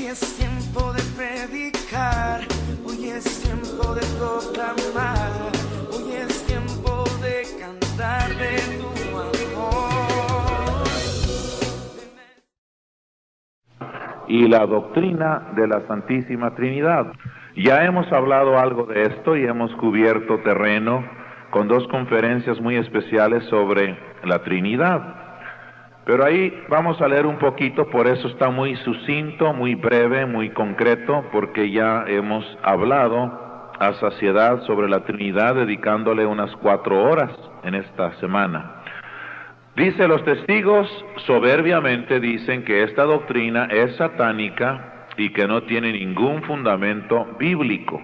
es tiempo de predicar, hoy es tiempo de proclamar, hoy es tiempo de cantar de tu amor. Y la doctrina de la Santísima Trinidad. Ya hemos hablado algo de esto y hemos cubierto terreno con dos conferencias muy especiales sobre la Trinidad. Pero ahí vamos a leer un poquito, por eso está muy sucinto, muy breve, muy concreto, porque ya hemos hablado a saciedad sobre la Trinidad, dedicándole unas 4 horas en esta semana. Dice, los testigos soberbiamente dicen que esta doctrina es satánica y que no tiene ningún fundamento bíblico.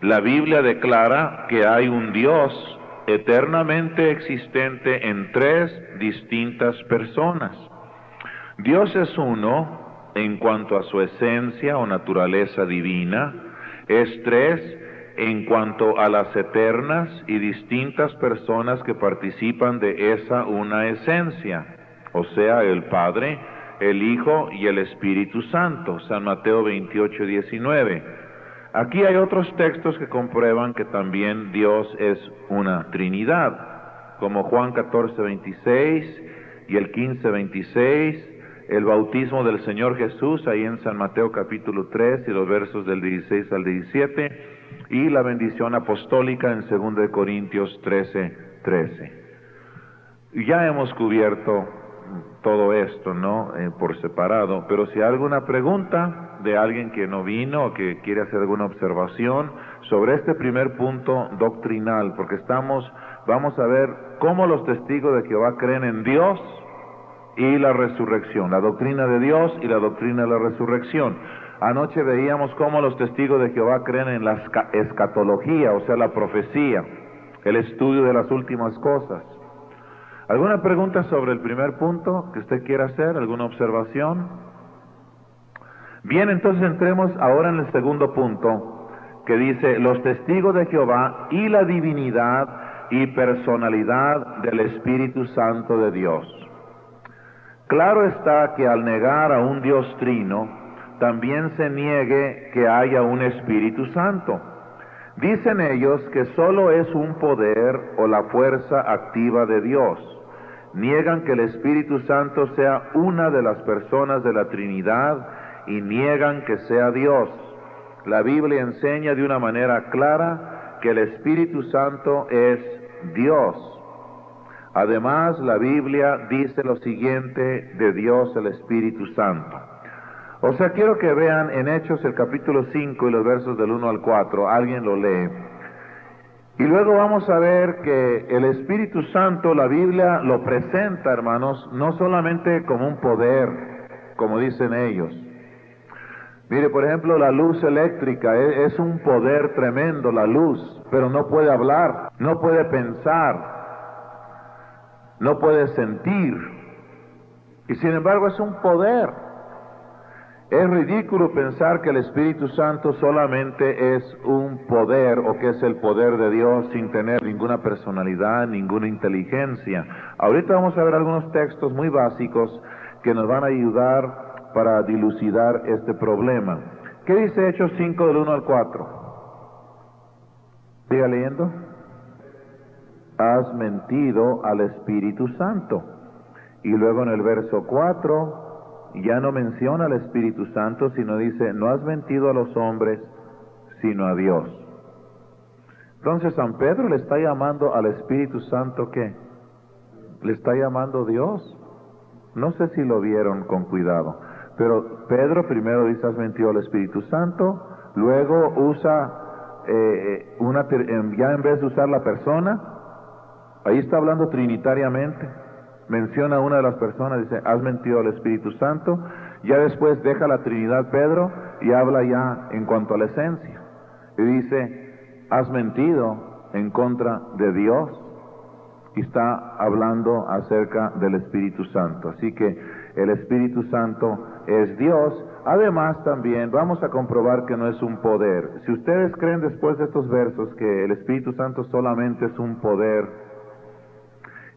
La Biblia declara que hay un Dios eternamente existente en 3 distintas personas. Dios es uno en cuanto a su esencia o naturaleza divina, es 3 en cuanto a las eternas y distintas personas que participan de esa una esencia, o sea, el Padre, el Hijo y el Espíritu Santo, San Mateo 28:19. Aquí hay otros textos que comprueban que también Dios es una Trinidad, como Juan 14:26 y el 15:26, el bautismo del Señor Jesús, ahí en San Mateo capítulo 3 y los versos del 16 al 17, y la bendición apostólica en 2 Corintios 13:13. Ya hemos cubierto todo esto, ¿no? Por separado, pero si hay alguna pregunta de alguien que no vino o que quiere hacer alguna observación sobre este primer punto doctrinal, porque vamos a ver cómo los testigos de Jehová creen en Dios y la resurrección, la doctrina de Dios y la doctrina de la resurrección. Anoche veíamos cómo los testigos de Jehová creen en la escatología, o sea, la profecía, el estudio de las últimas cosas. ¿Alguna pregunta sobre el primer punto que usted quiera hacer? ¿Alguna observación? Bien, entonces entremos ahora en el segundo punto, que dice, los testigos de Jehová y la divinidad y personalidad del Espíritu Santo de Dios. Claro está que al negar a un Dios trino, también se niegue que haya un Espíritu Santo. Dicen ellos que solo es un poder o la fuerza activa de Dios. Niegan que el Espíritu Santo sea una de las personas de la Trinidad y niegan que sea Dios. La Biblia enseña de una manera clara que el Espíritu Santo es Dios. Además, la Biblia dice lo siguiente de Dios el Espíritu Santo. O sea, quiero que vean en Hechos el capítulo 5 y los versos del 1 al 4. Alguien lo lee. Y luego vamos a ver que el Espíritu Santo, la Biblia lo presenta, hermanos, no solamente como un poder, como dicen ellos. Mire, por ejemplo, la luz eléctrica es un poder tremendo, la luz, pero no puede hablar, no puede pensar, no puede sentir. Y sin embargo es un poder. Es ridículo pensar que el Espíritu Santo solamente es un poder o que es el poder de Dios sin tener ninguna personalidad, ninguna inteligencia. Ahorita vamos a ver algunos textos muy básicos que nos van a ayudar para dilucidar este problema. ¿Qué dice Hechos 5 del 1 al 4? Siga leyendo. Has mentido al Espíritu Santo. Y luego en el verso 4... ya no menciona al Espíritu Santo, sino dice, no has mentido a los hombres, sino a Dios. Entonces San Pedro le está llamando al Espíritu Santo, ¿qué? Le está llamando Dios. No sé si lo vieron con cuidado, pero Pedro primero dice, has mentido al Espíritu Santo, luego usa, ya en vez de usar la persona, ahí está hablando trinitariamente. Menciona a una de las personas, dice, has mentido al Espíritu Santo. Ya después deja la Trinidad Pedro y habla ya en cuanto a la esencia. Y dice, has mentido en contra de Dios. Y está hablando acerca del Espíritu Santo. Así que el Espíritu Santo es Dios. Además también vamos a comprobar que no es un poder. Si ustedes creen después de estos versos que el Espíritu Santo solamente es un poder,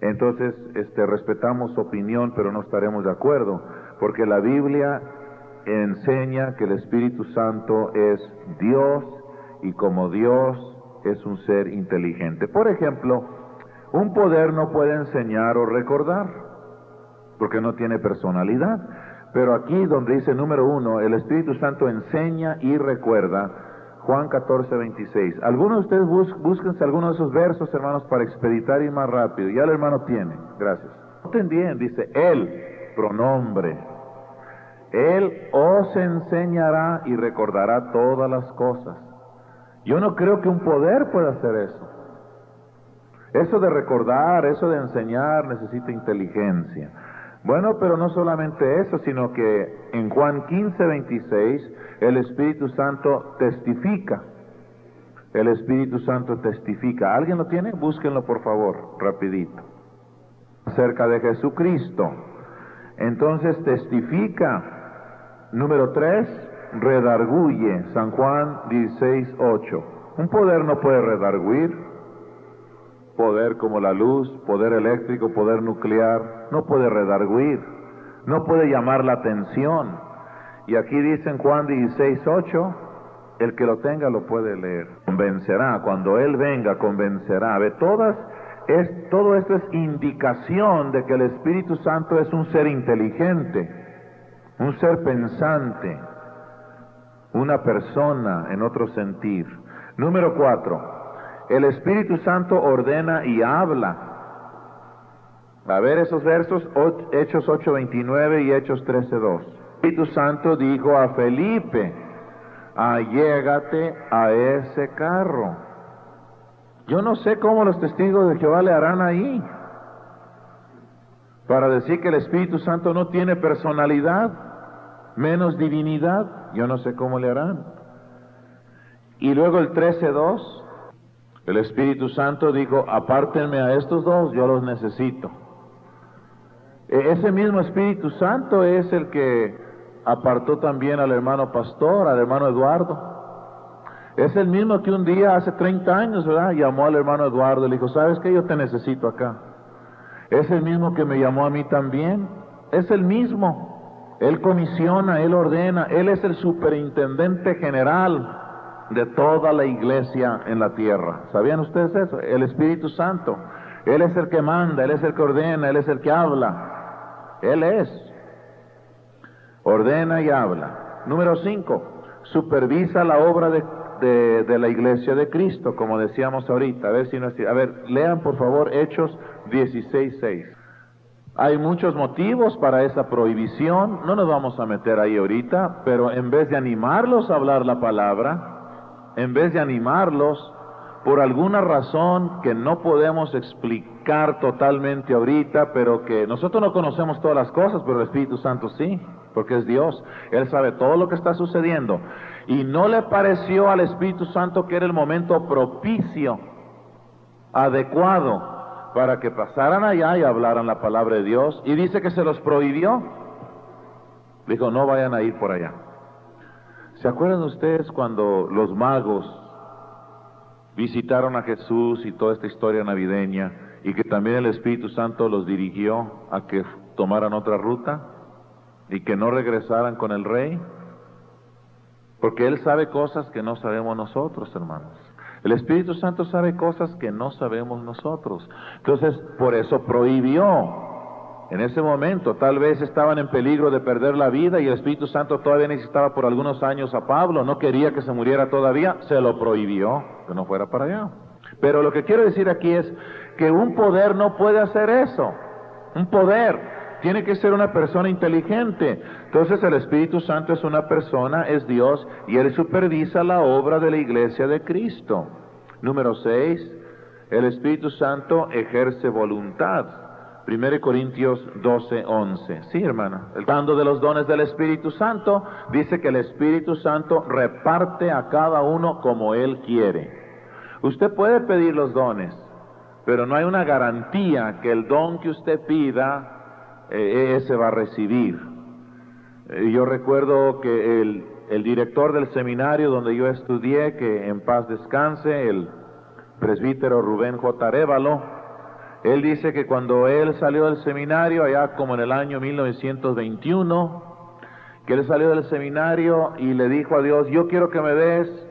entonces respetamos su opinión, pero no estaremos de acuerdo, porque la Biblia enseña que el Espíritu Santo es Dios y como Dios es un ser inteligente. Por ejemplo, un poder no puede enseñar o recordar porque no tiene personalidad. Pero aquí donde dice número 1, el Espíritu Santo enseña y recuerda, Juan 14:26. Algunos de ustedes búsquense algunos de esos versos, hermanos, para expeditar y más rápido. Ya el hermano tiene, gracias. Noten bien, dice Él, pronombre. Él os enseñará y recordará todas las cosas. Yo no creo que un poder pueda hacer eso. Eso de recordar, eso de enseñar necesita inteligencia. Bueno, pero no solamente eso, sino que en Juan 15:26 el Espíritu Santo testifica. El Espíritu Santo testifica. ¿Alguien lo tiene? Búsquenlo por favor, rapidito. Acerca de Jesucristo. Entonces testifica. Número 3, redarguye. San Juan 16:8. Un poder no puede redarguir. Poder como la luz, poder eléctrico, poder nuclear, no puede redarguir, no puede llamar la atención. Y aquí dice en Juan 16:8, el que lo tenga lo puede leer. Convencerá, cuando Él venga convencerá. Todo esto es indicación de que el Espíritu Santo es un ser inteligente, un ser pensante, una persona en otro sentir. Número 4. El Espíritu Santo ordena y habla. A ver esos versos, Hechos 8:29 y Hechos 13:2. El Espíritu Santo dijo a Felipe, allégate a ese carro. Yo no sé cómo los testigos de Jehová le harán ahí para decir que el Espíritu Santo no tiene personalidad, menos divinidad. Yo no sé cómo le harán. Y luego el 13:2. El Espíritu Santo dijo, apártenme a estos dos, yo los necesito. Ese mismo Espíritu Santo es el que apartó también al hermano pastor, al hermano Eduardo. Es el mismo que un día, hace 30 años, ¿verdad?, llamó al hermano Eduardo y le dijo, ¿sabes qué? Yo te necesito acá. Es el mismo que me llamó a mí también. Es el mismo. Él comisiona, Él ordena, Él es el superintendente general de toda la iglesia en la tierra. ¿Sabían ustedes eso? El Espíritu Santo. Él es el que manda, Él es el que ordena, Él es el que habla. Él es. Ordena y habla. Número 5. Supervisa la obra de la iglesia de Cristo, como decíamos ahorita. A ver, lean por favor Hechos 16:6. Hay muchos motivos para esa prohibición. No nos vamos a meter ahí ahorita, pero en vez de animarlos a hablar la palabra, en vez de animarlos por alguna razón que no podemos explicar totalmente ahorita, pero que nosotros no conocemos todas las cosas, pero el Espíritu Santo sí, porque es Dios. Él sabe todo lo que está sucediendo. Y no le pareció al Espíritu Santo que era el momento propicio, adecuado, para que pasaran allá y hablaran la palabra de Dios. Y dice que se los prohibió. Dijo, no vayan a ir por allá. ¿Se acuerdan ustedes cuando los magos visitaron a Jesús y toda esta historia navideña, y que también el Espíritu Santo los dirigió a que tomaran otra ruta y que no regresaran con el rey? Porque Él sabe cosas que no sabemos nosotros, hermanos. El Espíritu Santo sabe cosas que no sabemos nosotros. Entonces, por eso prohibió. En ese momento, tal vez estaban en peligro de perder la vida y el Espíritu Santo todavía necesitaba por algunos años a Pablo, no quería que se muriera todavía, se lo prohibió, que no fuera para allá. Pero lo que quiero decir aquí es que un poder no puede hacer eso. Un poder tiene que ser una persona inteligente. Entonces el Espíritu Santo es una persona, es Dios, y Él supervisa la obra de la iglesia de Cristo. Número 6, el Espíritu Santo ejerce voluntad. 1 Corintios 12:11. Sí, hermana. Hablando de los dones del Espíritu Santo, dice que el Espíritu Santo reparte a cada uno como Él quiere. Usted puede pedir los dones, pero no hay una garantía que el don que usted pida, ese va a recibir. Yo recuerdo que el director del seminario donde yo estudié, que en paz descanse, el presbítero Rubén J. Arévalo, él dice que cuando él salió del seminario, allá como en el año 1921, que él salió del seminario y le dijo a Dios, yo quiero que me des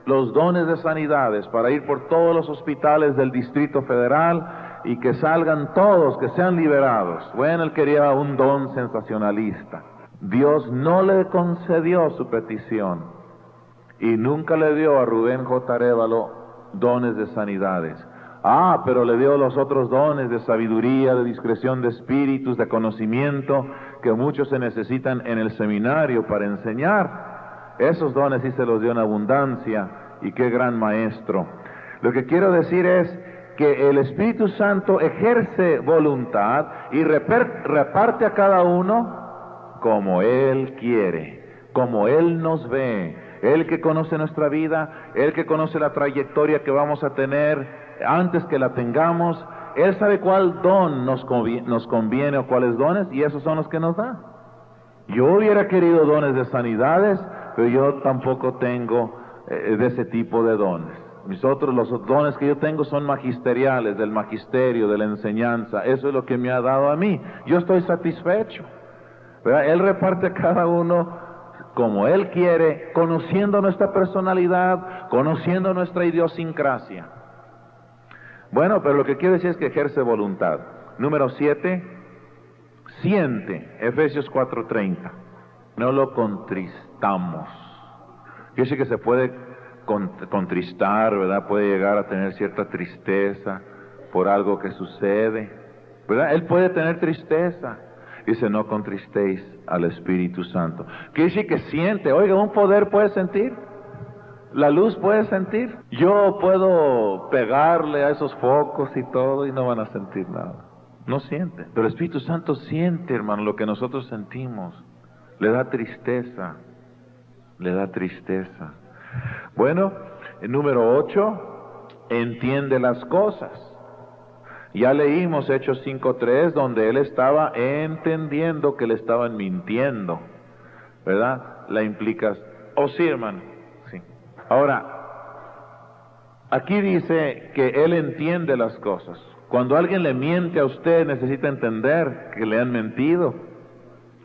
los dones de sanidades para ir por todos los hospitales del Distrito Federal y que salgan todos, que sean liberados. Bueno, él quería un don sensacionalista. Dios no le concedió su petición y nunca le dio a Rubén J. Arévalo dones de sanidades. Pero le dio los otros dones de sabiduría, de discreción de espíritus, de conocimiento, que muchos se necesitan en el seminario para enseñar. Esos dones sí se los dio en abundancia, y qué gran maestro. Lo que quiero decir es que el Espíritu Santo ejerce voluntad y reparte a cada uno como Él quiere, como Él nos ve. Él que conoce nuestra vida, Él que conoce la trayectoria que vamos a tener antes que la tengamos, Él sabe cuál don nos conviene o cuáles dones, y esos son los que nos da. Yo hubiera querido dones de sanidades, pero yo tampoco tengo de ese tipo de dones. Los dones que yo tengo son magisteriales, del magisterio, de la enseñanza. Eso es lo que me ha dado a mí. Yo estoy satisfecho, ¿verdad? Él reparte a cada uno como Él quiere, conociendo nuestra personalidad, conociendo nuestra idiosincrasia. Bueno, pero lo que quiero decir es que ejerce voluntad. Número 7, siente, Efesios 4:30. No lo contristamos. Yo sé que se puede contristar, ¿verdad? Puede llegar a tener cierta tristeza por algo que sucede, ¿verdad? Él puede tener tristeza. Dice, no contristéis al Espíritu Santo. Quiere decir que siente. Oiga, un poder puede sentir. La luz puede sentir. Yo puedo pegarle a esos focos y todo y no van a sentir nada. No siente. Pero el Espíritu Santo siente, hermano, lo que nosotros sentimos. Le da tristeza. Le da tristeza. Bueno, el número 8, entiende las cosas. Ya leímos Hechos 5:3, donde él estaba entendiendo que le estaban mintiendo, ¿verdad? La implicas. Sí, hermano. Sí. Ahora, aquí dice que él entiende las cosas. Cuando alguien le miente a usted, necesita entender que le han mentido,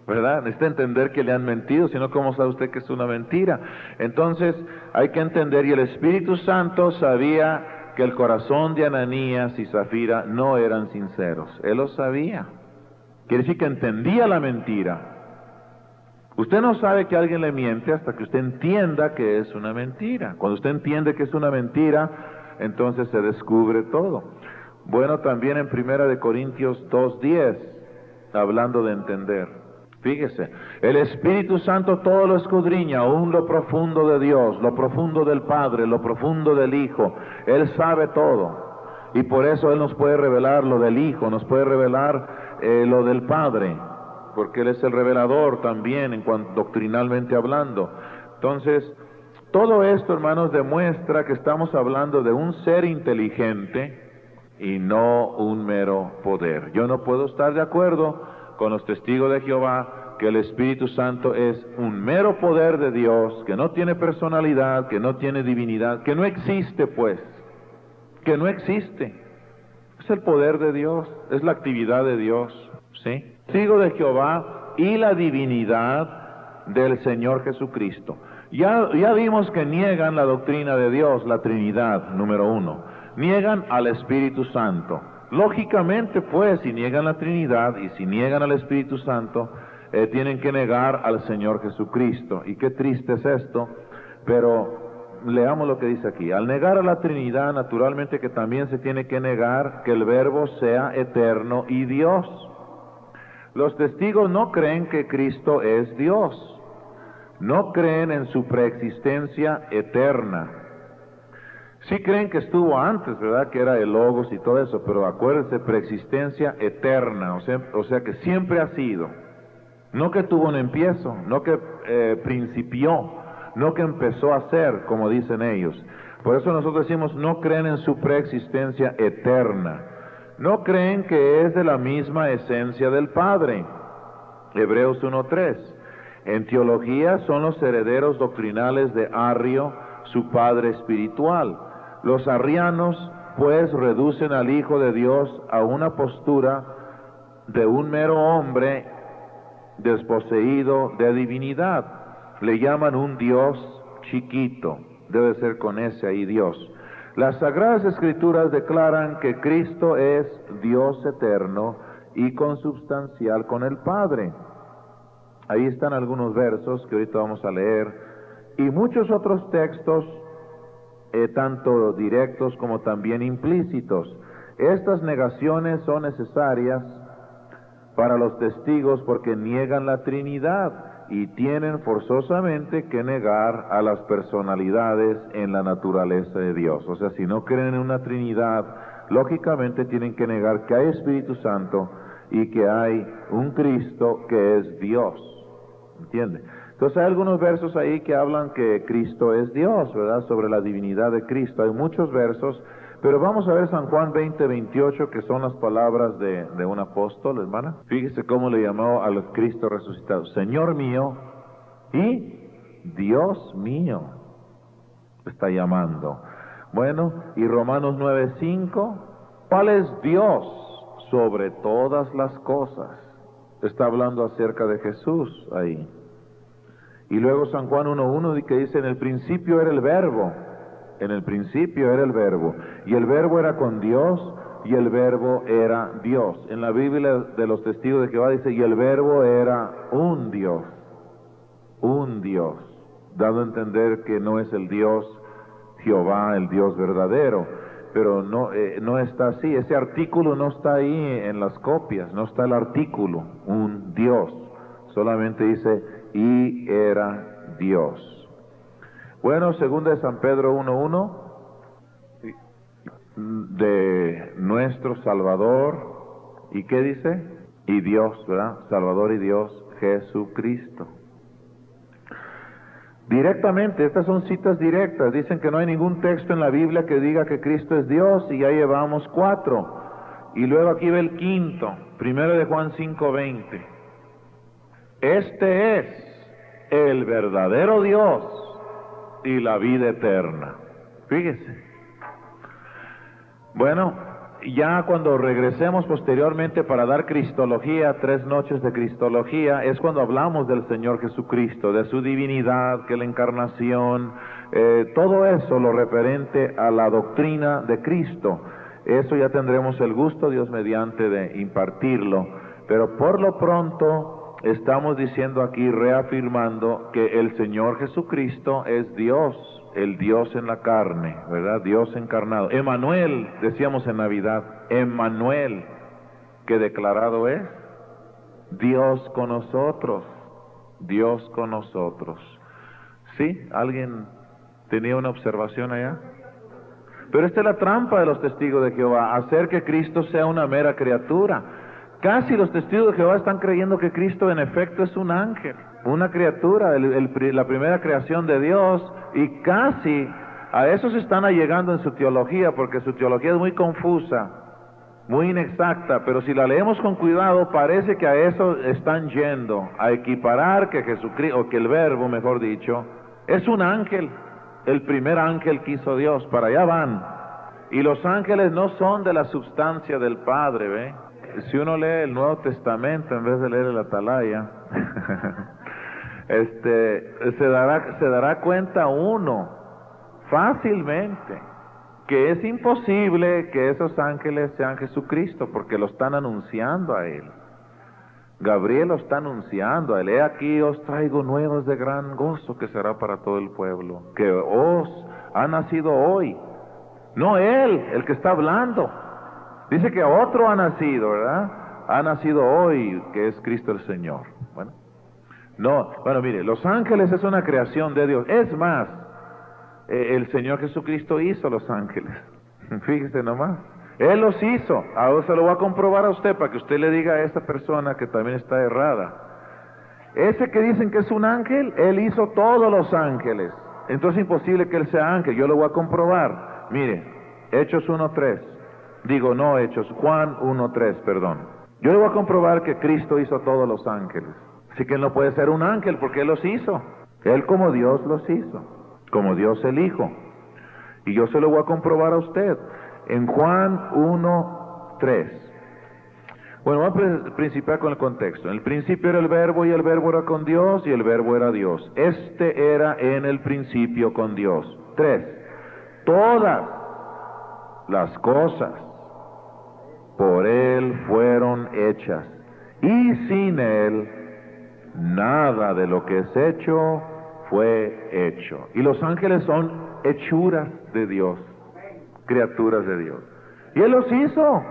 ¿verdad? Necesita entender que le han mentido, si no, ¿cómo sabe usted que es una mentira? Entonces, hay que entender, y el Espíritu Santo sabía que el corazón de Ananías y Zafira no eran sinceros. Él lo sabía. Quiere decir que entendía la mentira. Usted no sabe que alguien le miente hasta que usted entienda que es una mentira. Cuando usted entiende que es una mentira, entonces se descubre todo. Bueno, también en 1 Corintios 2:10, hablando de entender. Fíjese, el Espíritu Santo todo lo escudriña, aún lo profundo de Dios, lo profundo del Padre, lo profundo del Hijo. Él sabe todo. Y por eso Él nos puede revelar lo del Hijo, nos puede revelar lo del Padre, porque Él es el revelador también, en cuanto doctrinalmente hablando. Entonces, todo esto, hermanos, demuestra que estamos hablando de un ser inteligente y no un mero poder. Yo no puedo estar de acuerdo con los testigos de Jehová que el Espíritu Santo es un mero poder de Dios, que no tiene personalidad, que no tiene divinidad, que no existe, pues, que no existe. Es el poder de Dios, es la actividad de Dios, ¿sí? Testigo de Jehová y la divinidad del Señor Jesucristo. Ya vimos que niegan la doctrina de Dios, la Trinidad, número 1. Niegan al Espíritu Santo. Lógicamente, pues, si niegan la Trinidad y si niegan al Espíritu Santo, tienen que negar al Señor Jesucristo. Y qué triste es esto, pero leamos lo que dice aquí. Al negar a la Trinidad, naturalmente que también se tiene que negar que el Verbo sea eterno y Dios. Los testigos no creen que Cristo es Dios. No creen en su preexistencia eterna. Sí creen que estuvo antes, ¿verdad? Que era el Logos y todo eso, pero acuérdense, preexistencia eterna, o sea que siempre ha sido. No que tuvo un empiezo, no que principió, no que empezó a ser, como dicen ellos. Por eso nosotros decimos, no creen en su preexistencia eterna. No creen que es de la misma esencia del Padre. Hebreos 1:3. En teología son los herederos doctrinales de Arrio, su padre espiritual. Los arrianos, pues, reducen al Hijo de Dios a una postura de un mero hombre desposeído de divinidad. Le llaman un Dios chiquito, debe ser con ese ahí Dios. Las Sagradas Escrituras declaran que Cristo es Dios eterno y consubstancial con el Padre. Ahí están algunos versos que ahorita vamos a leer, y muchos otros textos, tanto directos como también implícitos. Estas negaciones son necesarias para los testigos porque niegan la Trinidad y tienen forzosamente que negar a las personalidades en la naturaleza de Dios. O sea, si no creen en una Trinidad, lógicamente tienen que negar que hay Espíritu Santo y que hay un Cristo que es Dios. ¿Entiende? Entonces hay algunos versos ahí que hablan que Cristo es Dios, ¿verdad? Sobre la divinidad de Cristo. Hay muchos versos, pero vamos a ver San Juan 20:28, que son las palabras de un apóstol, hermana. Fíjese cómo le llamó al Cristo resucitado: Señor mío y Dios mío. Está llamando. Bueno, y Romanos 9:5, ¿cuál es Dios sobre todas las cosas? Está hablando acerca de Jesús ahí. Y luego San Juan 1:1 que dice: en el principio era el Verbo. En el principio era el Verbo, y el Verbo era con Dios, y el Verbo era Dios. En la Biblia de los Testigos de Jehová dice: y el Verbo era un Dios, dando a entender que no es el Dios Jehová, el Dios verdadero. Pero no está así, ese artículo no está ahí en las copias, no está el artículo, un Dios, solamente dice: y era Dios. Bueno, segunda de San Pedro 1:1, de nuestro Salvador, ¿y qué dice? Y Dios, ¿verdad? Salvador y Dios, Jesucristo. Directamente, estas son citas directas, dicen que no hay ningún texto en la Biblia que diga que Cristo es Dios, y ya llevamos 4. Y luego aquí ve el quinto, 1 de Juan 5:20. Este es el verdadero Dios y la vida eterna. Fíjese. Bueno, ya cuando regresemos posteriormente para dar Cristología, 3 noches de Cristología, es cuando hablamos del Señor Jesucristo, de su divinidad, que la encarnación, todo eso lo referente a la doctrina de Cristo. Eso ya tendremos el gusto, Dios mediante, de impartirlo. Pero por lo pronto estamos diciendo aquí, reafirmando que el Señor Jesucristo es Dios, el Dios en la carne, ¿verdad? Dios encarnado. Emmanuel, decíamos en Navidad, Emmanuel, que declarado es Dios con nosotros, Dios con nosotros. ¿Sí? ¿Alguien tenía una observación allá? Pero esta es la trampa de los testigos de Jehová, hacer que Cristo sea una mera criatura. Casi los testigos de Jehová están creyendo que Cristo en efecto es un ángel, una criatura, la primera creación de Dios, y casi a eso se están allegando en su teología, porque su teología es muy confusa, muy inexacta, pero si la leemos con cuidado, parece que a eso están yendo, a equiparar que Jesucristo, o que el Verbo, mejor dicho, es un ángel, el primer ángel que hizo Dios. Para allá van. Y los ángeles no son de la substancia del Padre, ¿ve? Si uno lee el Nuevo Testamento en vez de leer el Atalaya, se dará cuenta uno fácilmente que es imposible que esos ángeles sean Jesucristo, porque lo están anunciando a Él. Gabriel lo está anunciando a Él: he aquí os traigo nuevas de gran gozo que será para todo el pueblo, que os ha nacido hoy. No Él, el que está hablando. Dice que otro ha nacido, ¿verdad? Ha nacido hoy, que es Cristo el Señor. Bueno, mire, los ángeles es una creación de Dios. Es más, el Señor Jesucristo hizo los ángeles. Fíjese nomás. Él los hizo. Ahora se lo voy a comprobar a usted para que usted le diga a esta persona que también está errada. Ese que dicen que es un ángel, Él hizo todos los ángeles. Entonces es imposible que Él sea ángel. Yo lo voy a comprobar. Mire, Hechos 1:3. Juan 1:3, perdón. Yo le voy a comprobar que Cristo hizo todos los ángeles. Así que Él no puede ser un ángel porque Él los hizo. Él como Dios los hizo. Como Dios el Hijo. Y yo se lo voy a comprobar a usted. En Juan 1:3. Bueno, vamos a principiar con el contexto. En el principio era el Verbo, y el Verbo era con Dios, y el Verbo era Dios. Este era en el principio con Dios. 3. Todas las cosas por Él fueron hechas, y sin Él nada de lo que es hecho fue hecho. Y los ángeles son hechuras de Dios, criaturas de Dios. Y Él los hizo.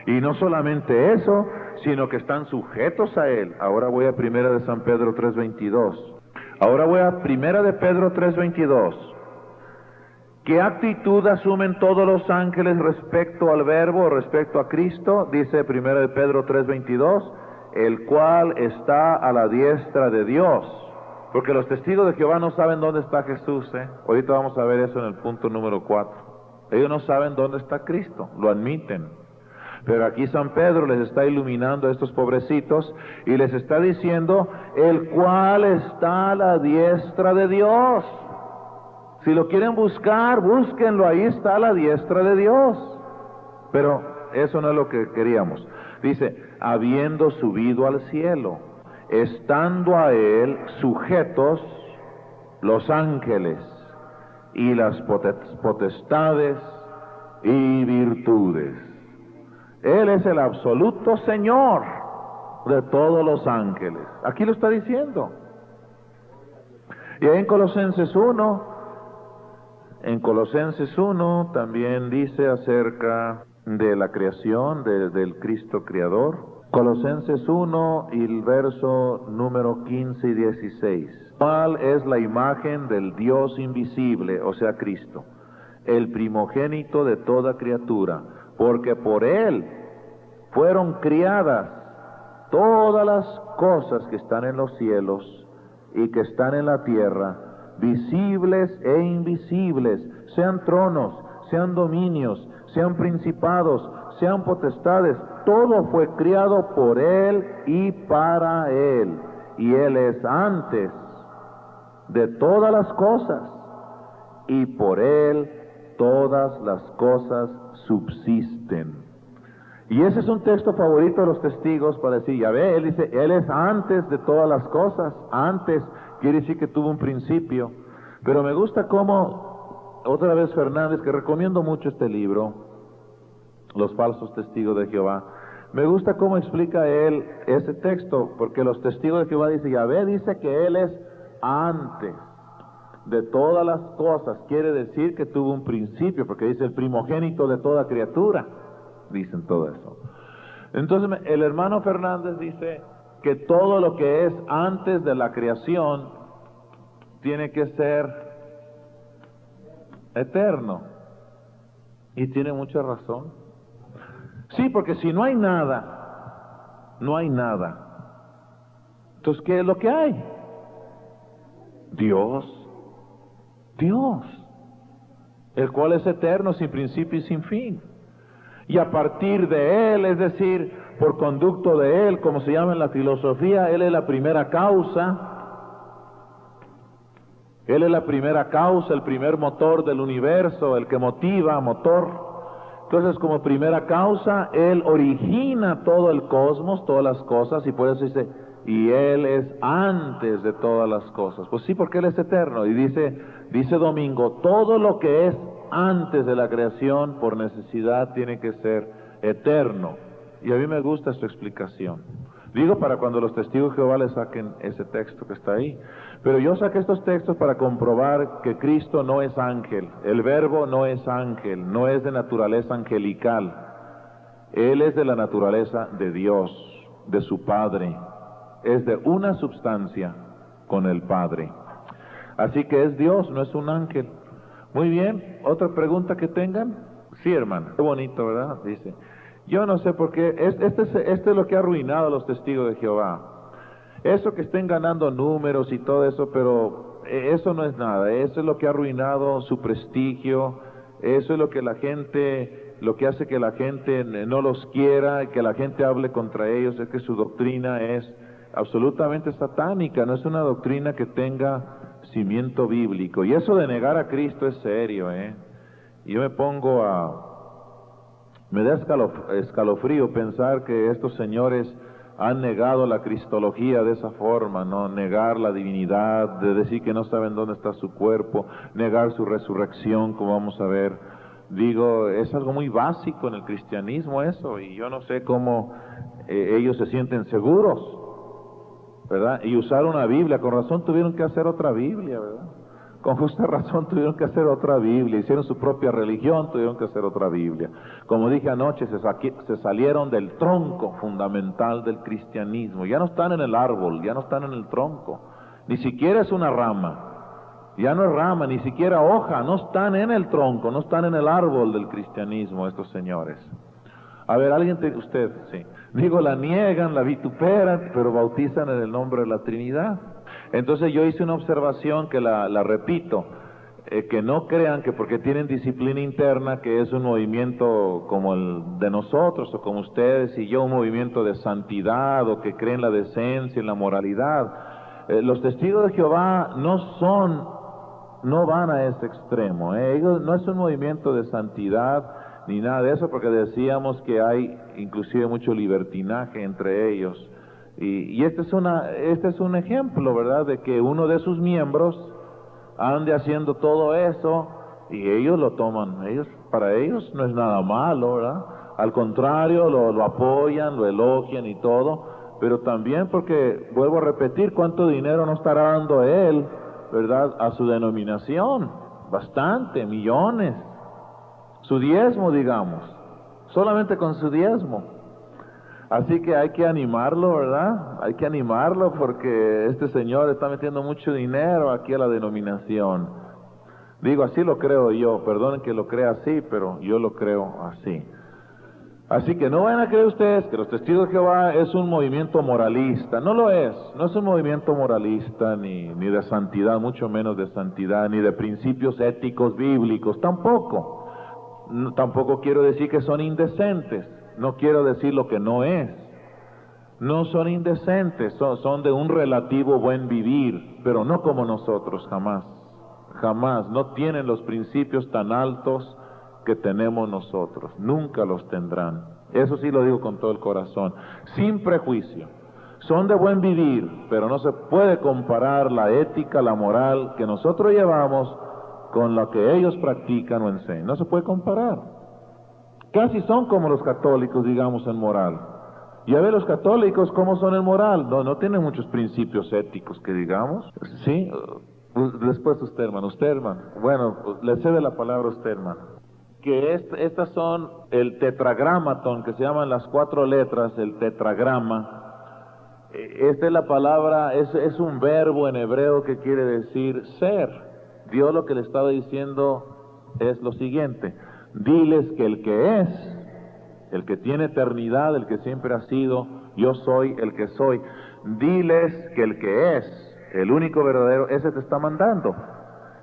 Y no solamente eso, sino que están sujetos a Él. Ahora voy a Primera de San Pedro 3:22. Ahora voy a Primera de Pedro 3:22. ¿Qué actitud asumen todos los ángeles respecto al Verbo, respecto a Cristo? Dice Primera de Pedro 3:22, el cual está a la diestra de Dios. Porque los testigos de Jehová no saben dónde está Jesús, ¿eh? Ahorita vamos a ver eso en el punto número 4. Ellos no saben dónde está Cristo, lo admiten. Pero aquí San Pedro les está iluminando a estos pobrecitos y les está diciendo, el cual está a la diestra de Dios. Si lo quieren buscar, búsquenlo, ahí está a la diestra de Dios. Pero eso no es lo que queríamos. Dice, habiendo subido al cielo, estando a Él sujetos los ángeles y las potestades y virtudes. Él es el absoluto Señor de todos los ángeles. Aquí lo está diciendo. Y ahí en Colosenses 1 también dice acerca de la creación, del Cristo Creador. Colosenses 1 y el verso número 15 y 16. ¿Cuál es la imagen del Dios invisible, o sea Cristo? El primogénito de toda criatura, porque por Él fueron criadas todas las cosas que están en los cielos y que están en la tierra, visibles e invisibles, sean tronos, sean dominios, sean principados, sean potestades, todo fue criado por Él y para Él, y Él es antes de todas las cosas, y por Él todas las cosas subsisten. Y ese es un texto favorito de los testigos para decir, ya ve, Él dice, Él es antes de todas las cosas. Antes quiere decir que tuvo un principio. Pero me gusta cómo, otra vez Fernández, que recomiendo mucho este libro, Los falsos testigos de Jehová, me gusta cómo explica él ese texto, porque los testigos de Jehová dicen, ya ve, dice que Él es antes de todas las cosas, quiere decir que tuvo un principio, porque dice el primogénito de toda criatura, dicen todo eso. Entonces el hermano Fernández dice que todo lo que es antes de la creación tiene que ser eterno, y tiene mucha razón. Sí, porque si no hay nada, no hay nada. Entonces, ¿qué es lo que hay? Dios, el cual es eterno, sin principio y sin fin. Y a partir de Él, es decir, por conducto de Él, como se llama en la filosofía, Él es la primera causa. Él es la primera causa, el primer motor del universo, el que motiva, motor. Entonces, como primera causa, Él origina todo el cosmos, todas las cosas, y por eso dice, y Él es antes de todas las cosas. Pues sí, porque Él es eterno. Y dice Domingo, todo lo que es antes de la creación, por necesidad, tiene que ser eterno. Y a mí me gusta su explicación. Digo, para cuando los testigos de Jehová le saquen ese texto que está ahí. Pero yo saqué estos textos para comprobar que Cristo no es ángel, el Verbo no es ángel, no es de naturaleza angelical. Él es de la naturaleza de Dios, de su Padre. Es de una substancia con el Padre. Así que es Dios, no es un ángel. Muy bien, ¿otra pregunta que tengan? Sí, hermano. Qué bonito, ¿verdad? Dice, yo no sé por qué, este es lo que ha arruinado a los testigos de Jehová. Eso que estén ganando números y todo eso, pero eso no es nada. Eso es lo que ha arruinado su prestigio. Eso es lo que lo que hace que la gente no los quiera, que la gente hable contra ellos, es que su doctrina es absolutamente satánica, no es una doctrina que tenga cimiento bíblico. Y eso de negar a Cristo es serio, Yo me pongo Me da escalofrío pensar que estos señores han negado la cristología de esa forma, ¿no? Negar la divinidad, de decir que no saben dónde está su cuerpo, negar su resurrección, como vamos a ver. Digo, es algo muy básico en el cristianismo eso, y yo no sé cómo ellos se sienten seguros, ¿verdad? Y usar una Biblia, con razón tuvieron que hacer otra Biblia, ¿verdad? Con justa razón tuvieron que hacer otra Biblia, hicieron su propia religión, tuvieron que hacer otra Biblia. Como dije anoche, se salieron del tronco fundamental del cristianismo, ya no están en el árbol, ya no están en el tronco, ni siquiera es una rama, ya no es rama, ni siquiera hoja, no están en el tronco, no están en el árbol del cristianismo estos señores. A ver, usted, sí, digo, la niegan, la vituperan, pero bautizan en el nombre de la Trinidad. Entonces yo hice una observación que la repito, que no crean que porque tienen disciplina interna, que es un movimiento como el de nosotros, o como ustedes y yo, un movimiento de santidad, o que creen la decencia, en la moralidad. Los testigos de Jehová no van a ese extremo, ellos no es un movimiento de santidad, ni nada de eso, porque decíamos que hay inclusive mucho libertinaje entre ellos. Y este es un ejemplo, ¿verdad?, de que uno de sus miembros ande haciendo todo eso y ellos lo toman, para ellos no es nada malo, ¿verdad? Al contrario, lo apoyan, lo elogian y todo, pero también porque, vuelvo a repetir, ¿cuánto dinero no estará dando él, ¿verdad?, a su denominación? Bastante, millones. Su diezmo, digamos, solamente con su diezmo. Así que hay que animarlo, ¿verdad? Hay que animarlo porque este señor está metiendo mucho dinero aquí a la denominación. Digo, así lo creo yo, perdonen que lo crea así, pero yo lo creo así. Así que no van a creer ustedes que los testigos de Jehová es un movimiento moralista, no lo es, no es un movimiento moralista ni de santidad, mucho menos de santidad, ni de principios éticos bíblicos, tampoco. Tampoco quiero decir que son indecentes. No quiero decir lo que no es. No son indecentes, son de un relativo buen vivir, pero no como nosotros, jamás. Jamás. No tienen los principios tan altos que tenemos nosotros. Nunca los tendrán. Eso sí lo digo con todo el corazón. Sin prejuicio. Son de buen vivir, pero no se puede comparar la ética, la moral que nosotros llevamos con lo que ellos practican o enseñan. No se puede comparar. Casi son como los católicos, digamos, en moral. Ya ve los católicos cómo son en moral. No tienen muchos principios éticos que digamos. Sí, después usted, hermano. Bueno, le cede la palabra a usted, hermano. Que estas son el tetragramaton, que se llaman las 4 letras, el tetragrama. Esta es la palabra, es un verbo en hebreo que quiere decir ser. Dios lo que le estaba diciendo es lo siguiente: diles que el que es, el que tiene eternidad, el que siempre ha sido, yo soy el que soy. Diles que el que es, el único verdadero, ese te está mandando.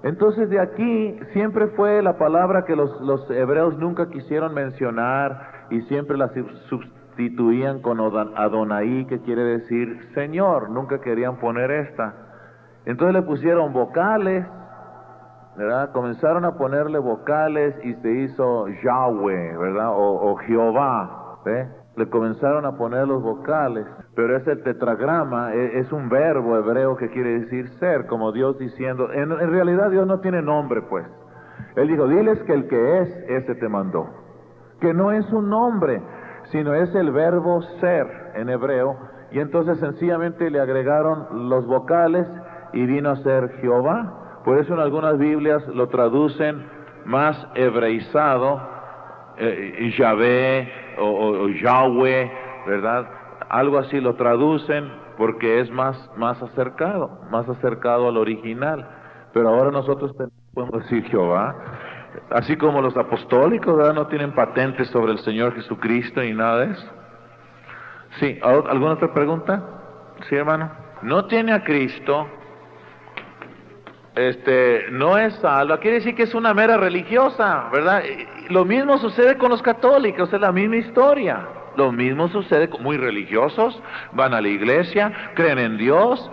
Entonces de aquí siempre fue la palabra que los hebreos nunca quisieron mencionar y siempre la sustituían con Adonai, que quiere decir Señor. Nunca querían poner esta. Entonces le pusieron vocales, ¿verdad? Comenzaron a ponerle vocales y se hizo Yahweh, ¿verdad? O Jehová, ¿ve? Le comenzaron a poner los vocales, pero es el tetragrama, es un verbo hebreo que quiere decir ser, como Dios diciendo, en realidad Dios no tiene nombre, pues. Él dijo, diles que el que es, ese te mandó. Que no es un nombre, sino es el verbo ser en hebreo, y entonces sencillamente le agregaron los vocales y vino a ser Jehová. Por eso en algunas Biblias lo traducen más hebreizado, Yahvé o Yahweh, ¿verdad? Algo así lo traducen porque es más acercado al original. Pero ahora nosotros podemos decir Jehová, así como los apostólicos, ¿verdad? No tienen patentes sobre el Señor Jesucristo ni nada de eso. Sí, ¿alguna otra pregunta? Sí, hermano. No tiene a Cristo, no es salva, quiere decir que es una mera religiosa, ¿verdad? Lo mismo sucede con los católicos, es la misma historia. Lo mismo sucede con muy religiosos, van a la iglesia, creen en Dios,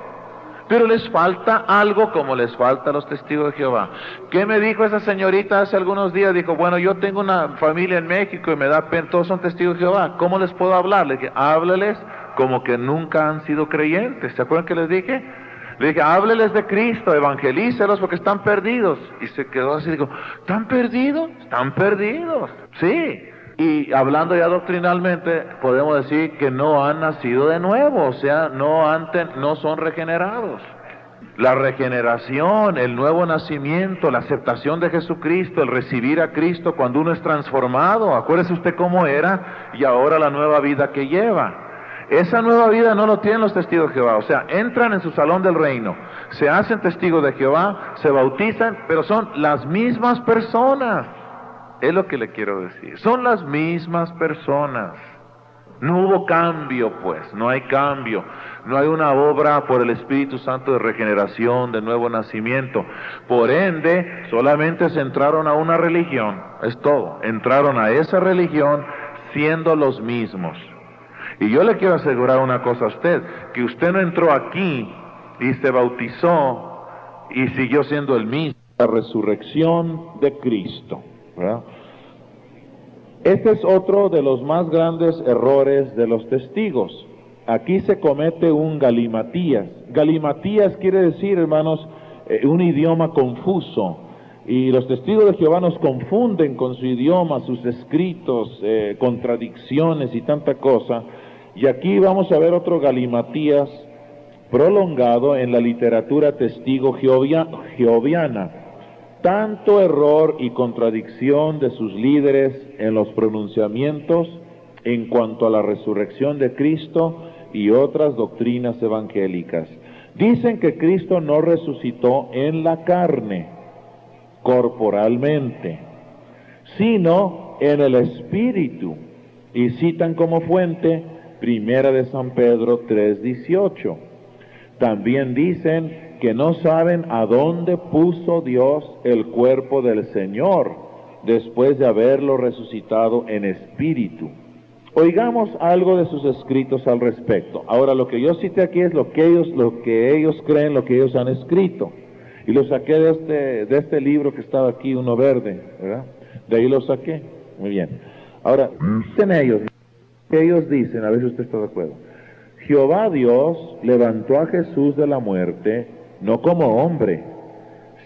pero les falta algo como les falta a los testigos de Jehová. ¿Qué me dijo esa señorita hace algunos días? Dijo, bueno, yo tengo una familia en México y me da pena, todos son testigos de Jehová, ¿cómo les puedo hablar? Le dije, hábleles como que nunca han sido creyentes. ¿Se acuerdan que les dije? Le dije, hábleles de Cristo, evangelícelos porque están perdidos. Y se quedó así, digo, ¿están perdidos? Están perdidos, sí. Y hablando ya doctrinalmente, podemos decir que no han nacido de nuevo, o sea, no son regenerados. La regeneración, el nuevo nacimiento, la aceptación de Jesucristo, el recibir a Cristo cuando uno es transformado, acuérdese usted cómo era y ahora la nueva vida que lleva. Esa nueva vida no lo tienen los testigos de Jehová, o sea, entran en su salón del reino, se hacen testigos de Jehová, se bautizan, pero son las mismas personas. Es lo que le quiero decir, son las mismas personas. No hubo cambio, pues, no hay cambio, no hay una obra por el Espíritu Santo de regeneración, de nuevo nacimiento. Por ende, solamente se entraron a una religión, es todo, entraron a esa religión siendo los mismos. Y yo le quiero asegurar una cosa a usted, que usted no entró aquí y se bautizó y siguió siendo el mismo. La resurrección de Cristo, ¿verdad? Este es otro de los más grandes errores de los testigos. Aquí se comete un galimatías. Galimatías quiere decir, hermanos, un idioma confuso. Y los testigos de Jehová nos confunden con su idioma, sus escritos, contradicciones y tanta cosa. Y aquí vamos a ver otro galimatías prolongado en la literatura testigo jehoviana. Tanto error y contradicción de sus líderes en los pronunciamientos en cuanto a la resurrección de Cristo y otras doctrinas evangélicas. Dicen que Cristo no resucitó en la carne, corporalmente, sino en el Espíritu, y citan como fuente Primera de San Pedro 3:18. También dicen que no saben a dónde puso Dios el cuerpo del Señor después de haberlo resucitado en espíritu. Oigamos algo de sus escritos al respecto. Ahora, lo que yo cité aquí es lo que ellos creen, lo que ellos han escrito. Y lo saqué de este libro que estaba aquí, uno verde, ¿verdad? De ahí lo saqué. Muy bien. Ahora, dicen ellos dicen, a ver si usted está de acuerdo. Jehová Dios levantó a Jesús de la muerte, no como hombre,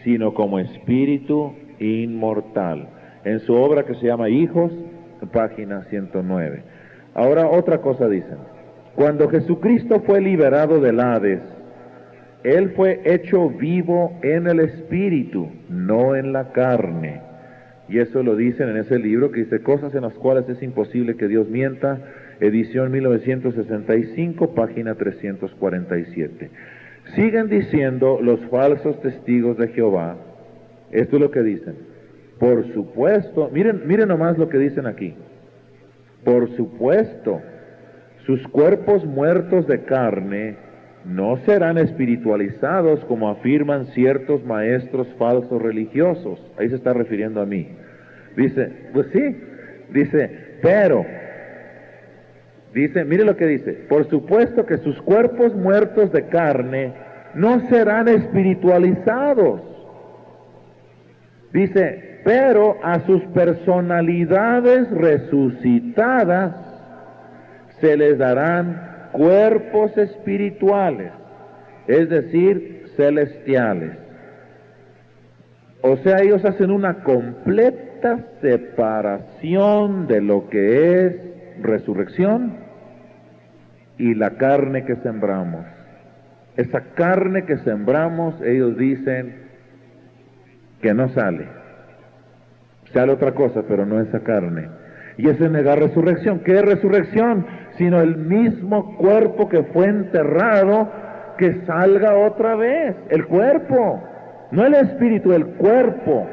sino como espíritu inmortal. En su obra que se llama Hijos, página 109. Ahora otra cosa dicen. Cuando Jesucristo fue liberado del Hades, Él fue hecho vivo en el espíritu, no en la carne. Y eso lo dicen en ese libro que dice Cosas en las cuales es imposible que Dios mienta, edición 1965, página 347. Siguen diciendo los falsos testigos de Jehová, esto es lo que dicen, por supuesto, miren nomás lo que dicen aquí, por supuesto, sus cuerpos muertos de carne no serán espiritualizados como afirman ciertos maestros falsos religiosos. Ahí se está refiriendo a mí. Dice, pues sí, dice, mire lo que dice, por supuesto que sus cuerpos muertos de carne no serán espiritualizados. Dice, pero a sus personalidades resucitadas se les darán cuerpos espirituales, es decir, celestiales. O sea, ellos hacen una completa separación de lo que es resurrección y la carne que sembramos. Esa carne que sembramos, ellos dicen que no sale. Sale otra cosa, pero no esa carne. Y eso es negar resurrección. ¿Qué es resurrección? Sino el mismo cuerpo que fue enterrado, que salga otra vez. El cuerpo, no el espíritu, el cuerpo.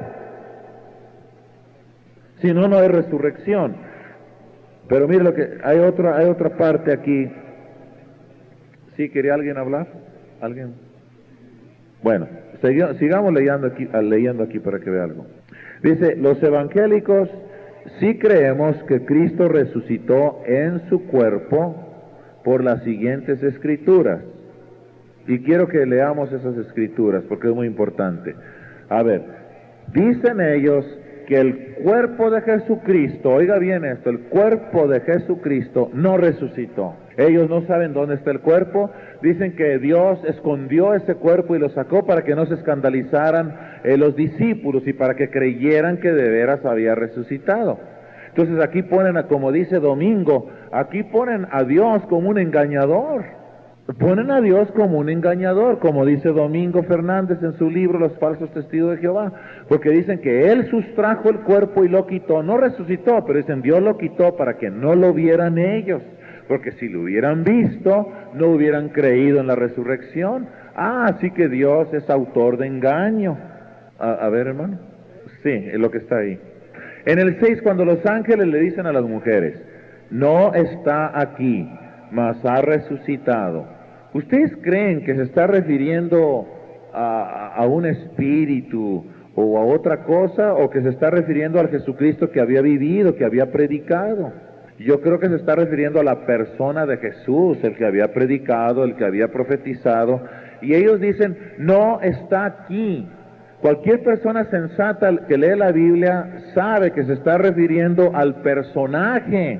Si no, no hay resurrección. Pero mire lo que hay otra parte aquí. ¿Sí quería alguien hablar? ¿Alguien? Bueno, sigamos leyendo aquí para que vea algo. Dice, los evangélicos sí creemos que Cristo resucitó en su cuerpo por las siguientes escrituras. Y quiero que leamos esas escrituras porque es muy importante. A ver, dicen ellos que el cuerpo de Jesucristo, oiga bien esto, el cuerpo de Jesucristo no resucitó. Ellos no saben dónde está el cuerpo, dicen que Dios escondió ese cuerpo y lo sacó para que no se escandalizaran los discípulos y para que creyeran que de veras había resucitado. Entonces aquí ponen, como dice Domingo, aquí ponen a Dios como un engañador. Ponen a Dios como un engañador, como dice Domingo Fernández en su libro Los falsos testigos de Jehová, porque dicen que Él sustrajo el cuerpo y lo quitó, no resucitó, pero dicen Dios lo quitó para que no lo vieran ellos, porque si lo hubieran visto, no hubieran creído en la resurrección. Así que Dios es autor de engaño. A ver, hermano, sí, es lo que está ahí. En el 6, cuando los ángeles le dicen a las mujeres, no está aquí, mas ha resucitado. ¿Ustedes creen que se está refiriendo a un espíritu o a otra cosa, o que se está refiriendo al Jesucristo que había vivido, que había predicado? Yo creo que se está refiriendo a la persona de Jesús, el que había predicado, el que había profetizado, y ellos dicen, no está aquí. Cualquier persona sensata que lee la Biblia sabe que se está refiriendo al personaje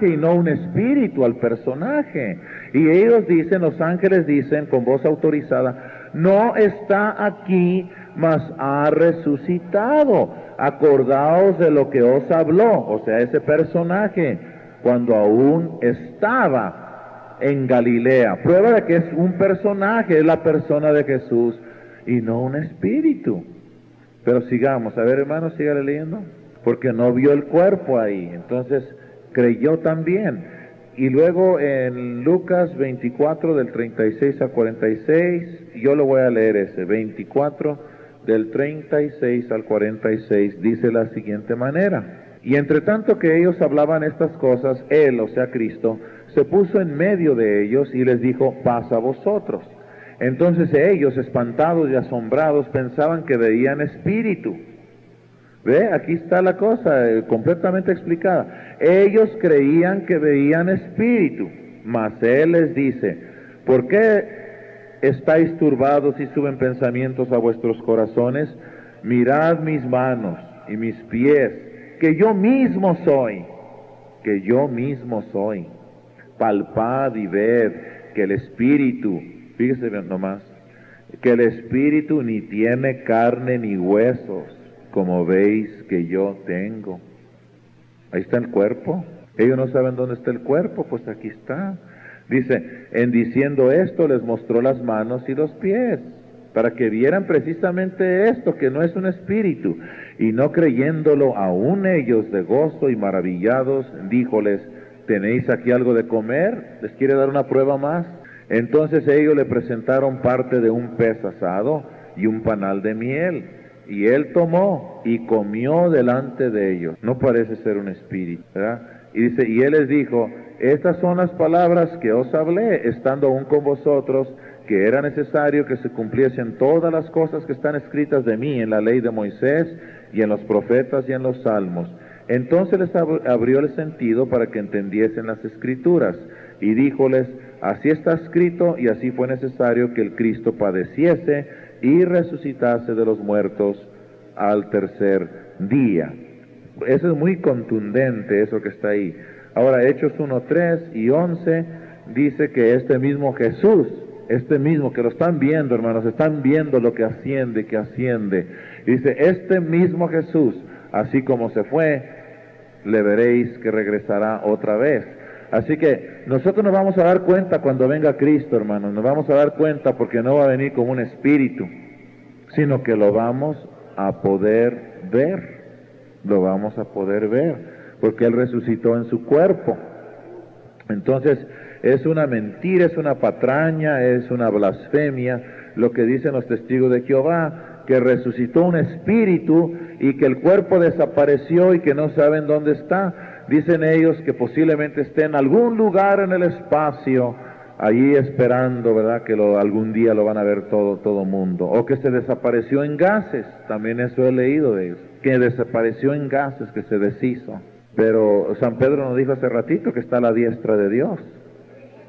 y no un espíritu, al personaje. Y ellos dicen, los ángeles dicen con voz autorizada, no está aquí, mas ha resucitado. Acordaos de lo que os habló, o sea, ese personaje, cuando aún estaba en Galilea. Prueba de que es un personaje, es la persona de Jesús y no un espíritu. Pero sigamos, a ver, hermanos, sígale leyendo. Porque no vio el cuerpo ahí, entonces creyó también. Y luego en Lucas 24 del 36 al 46, yo lo voy a leer ese, 24 del 36 al 46, dice la siguiente manera. Y entre tanto que ellos hablaban estas cosas, Él, o sea Cristo, se puso en medio de ellos y les dijo, paz a vosotros. Entonces ellos, espantados y asombrados, pensaban que veían espíritu. ¿Ve? Aquí está la cosa, completamente explicada. Ellos creían que veían espíritu, mas Él les dice, ¿por qué estáis turbados y suben pensamientos a vuestros corazones? Mirad mis manos y mis pies, que yo mismo soy. Palpad y ved que el espíritu, fíjese nomás, que el espíritu ni tiene carne ni huesos, como veis que yo tengo. Ahí está el cuerpo. Ellos no saben dónde está el cuerpo, pues aquí está. Dice, en diciendo esto les mostró las manos y los pies, para que vieran precisamente esto, que no es un espíritu. Y no creyéndolo aún ellos de gozo y maravillados, díjoles, ¿tenéis aquí algo de comer? ¿Les quiere dar una prueba más? Entonces ellos le presentaron parte de un pez asado y un panal de miel. Y él tomó y comió delante de ellos. No parece ser un espíritu, ¿verdad? Y dice, y él les dijo, estas son las palabras que os hablé, estando aún con vosotros, que era necesario que se cumpliesen todas las cosas que están escritas de mí en la ley de Moisés y en los profetas y en los salmos. Entonces les abrió el sentido para que entendiesen las escrituras, y díjoles, así está escrito, y así fue necesario que el Cristo padeciese y resucitase de los muertos al tercer día. Eso es muy contundente, eso que está ahí. Ahora, Hechos 1, 3 y 11, dice que este mismo Jesús, este mismo, que lo están viendo, hermanos, están viendo lo que asciende. Dice, este mismo Jesús, así como se fue, le veréis que regresará otra vez. Así que nosotros nos vamos a dar cuenta cuando venga Cristo, hermanos, nos vamos a dar cuenta, porque no va a venir como un espíritu, sino que lo vamos a poder ver, porque Él resucitó en su cuerpo. Entonces, es una mentira, es una patraña, es una blasfemia, lo que dicen los testigos de Jehová, que resucitó un espíritu y que el cuerpo desapareció y que no saben dónde está. Dicen ellos que posiblemente esté en algún lugar en el espacio, allí esperando, ¿verdad?, que algún día lo van a ver todo mundo. O que se desapareció en gases, también eso he leído de ellos, que desapareció en gases, que se deshizo. Pero San Pedro nos dijo hace ratito que está a la diestra de Dios.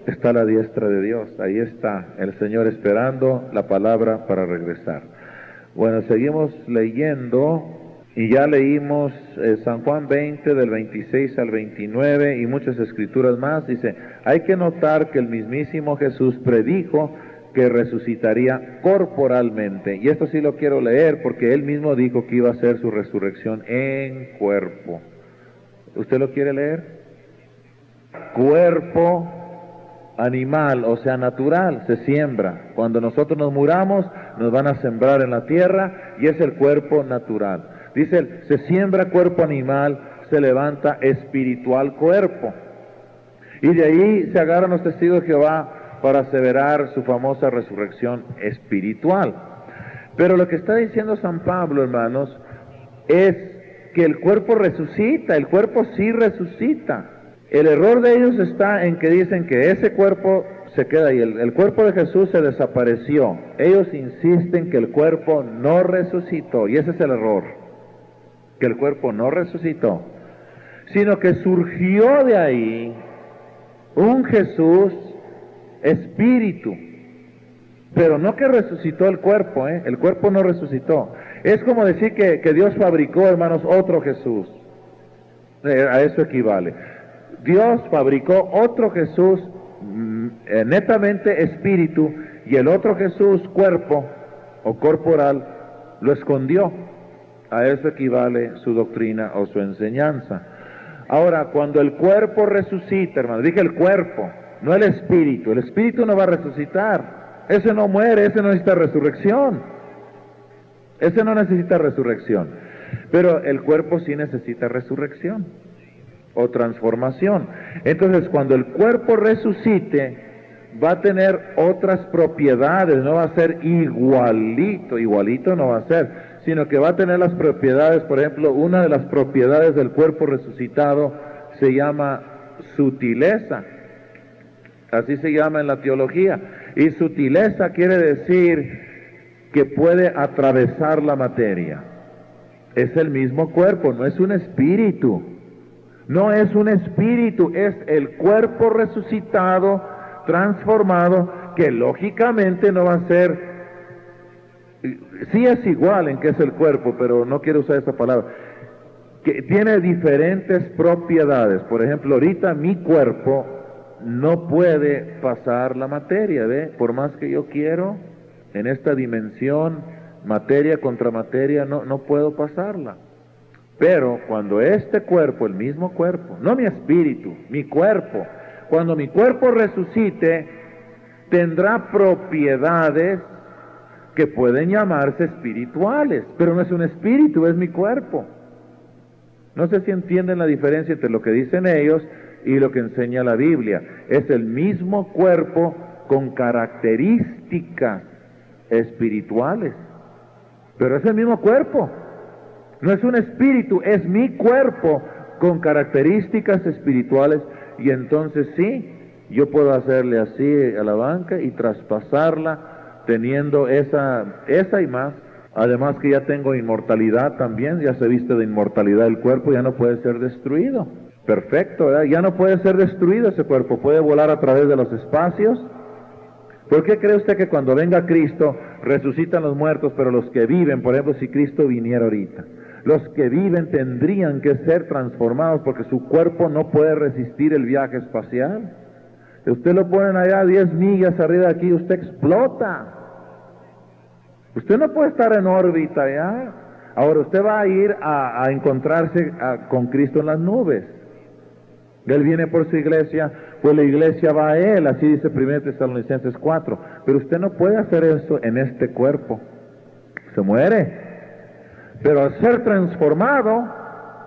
está a la diestra de Dios. Ahí está el Señor esperando la palabra para regresar. Bueno, seguimos leyendo y ya leímos San Juan 20 del 26 al 29 y muchas escrituras más. Dice, hay que notar que el mismísimo Jesús predijo que resucitaría corporalmente. Y esto sí lo quiero leer porque él mismo dijo que iba a ser su resurrección en cuerpo. ¿Usted lo quiere leer? Cuerpo animal, o sea, natural, se siembra. Cuando nosotros nos muramos, nos van a sembrar en la tierra y es el cuerpo natural. Dice él, se siembra cuerpo animal, se levanta espiritual cuerpo. Y de ahí se agarran los testigos de Jehová para aseverar su famosa resurrección espiritual. Pero lo que está diciendo San Pablo, hermanos, es que el cuerpo resucita, el cuerpo sí resucita. El error de ellos está en que dicen que ese cuerpo se queda ahí, el cuerpo de Jesús se desapareció. Ellos insisten que el cuerpo no resucitó, y ese es el error, que el cuerpo no resucitó, sino que surgió de ahí un Jesús espíritu, pero no que resucitó el cuerpo, el cuerpo no resucitó. Es como decir que Dios fabricó, hermanos, otro Jesús. A eso equivale. Dios fabricó otro Jesús netamente espíritu, y el otro Jesús cuerpo o corporal lo escondió. A eso equivale su doctrina o su enseñanza. Ahora, cuando el cuerpo resucita, hermano, dije el cuerpo, no el espíritu no va a resucitar, ese no muere, ese no necesita resurrección, ese no necesita resurrección, pero el cuerpo sí necesita resurrección o transformación. Entonces, cuando el cuerpo resucite, va a tener otras propiedades, no va a ser igualito no va a ser, sino que va a tener las propiedades. Por ejemplo, una de las propiedades del cuerpo resucitado se llama sutileza, así se llama en la teología, y sutileza quiere decir que puede atravesar la materia. Es el mismo cuerpo, no es un espíritu. No es un espíritu, es el cuerpo resucitado, transformado, que lógicamente no va a ser, sí es igual en que es el cuerpo, pero no quiero usar esa palabra, que tiene diferentes propiedades. Por ejemplo, ahorita mi cuerpo no puede pasar la materia, ¿ve? Por más que yo quiero, en esta dimensión, materia contra materia, no puedo pasarla. Pero cuando este cuerpo, el mismo cuerpo, no mi espíritu, mi cuerpo, cuando mi cuerpo resucite, tendrá propiedades que pueden llamarse espirituales, pero no es un espíritu, es mi cuerpo. No sé si entienden la diferencia entre lo que dicen ellos y lo que enseña la Biblia. Es el mismo cuerpo con características espirituales, pero es el mismo cuerpo. No es un espíritu, es mi cuerpo con características espirituales, y entonces sí, yo puedo hacerle así a la banca y traspasarla teniendo esa y más. Además que ya tengo inmortalidad también, ya se viste de inmortalidad el cuerpo, ya no puede ser destruido. Perfecto, ¿verdad? Ya no puede ser destruido ese cuerpo, puede volar a través de los espacios. ¿Por qué cree usted que cuando venga Cristo resucitan los muertos, pero los que viven, por ejemplo, si Cristo viniera ahorita, los que viven tendrían que ser transformados porque su cuerpo no puede resistir el viaje espacial? Si usted lo ponen allá 10 millas arriba de aquí, usted explota. Usted no puede estar en órbita allá. Ahora usted va a ir a encontrarse con Cristo en las nubes. Él viene por su iglesia, pues la iglesia va a Él, así dice 1 Tesalonicenses 4. Pero usted no puede hacer eso en este cuerpo. Se muere. Pero al ser transformado,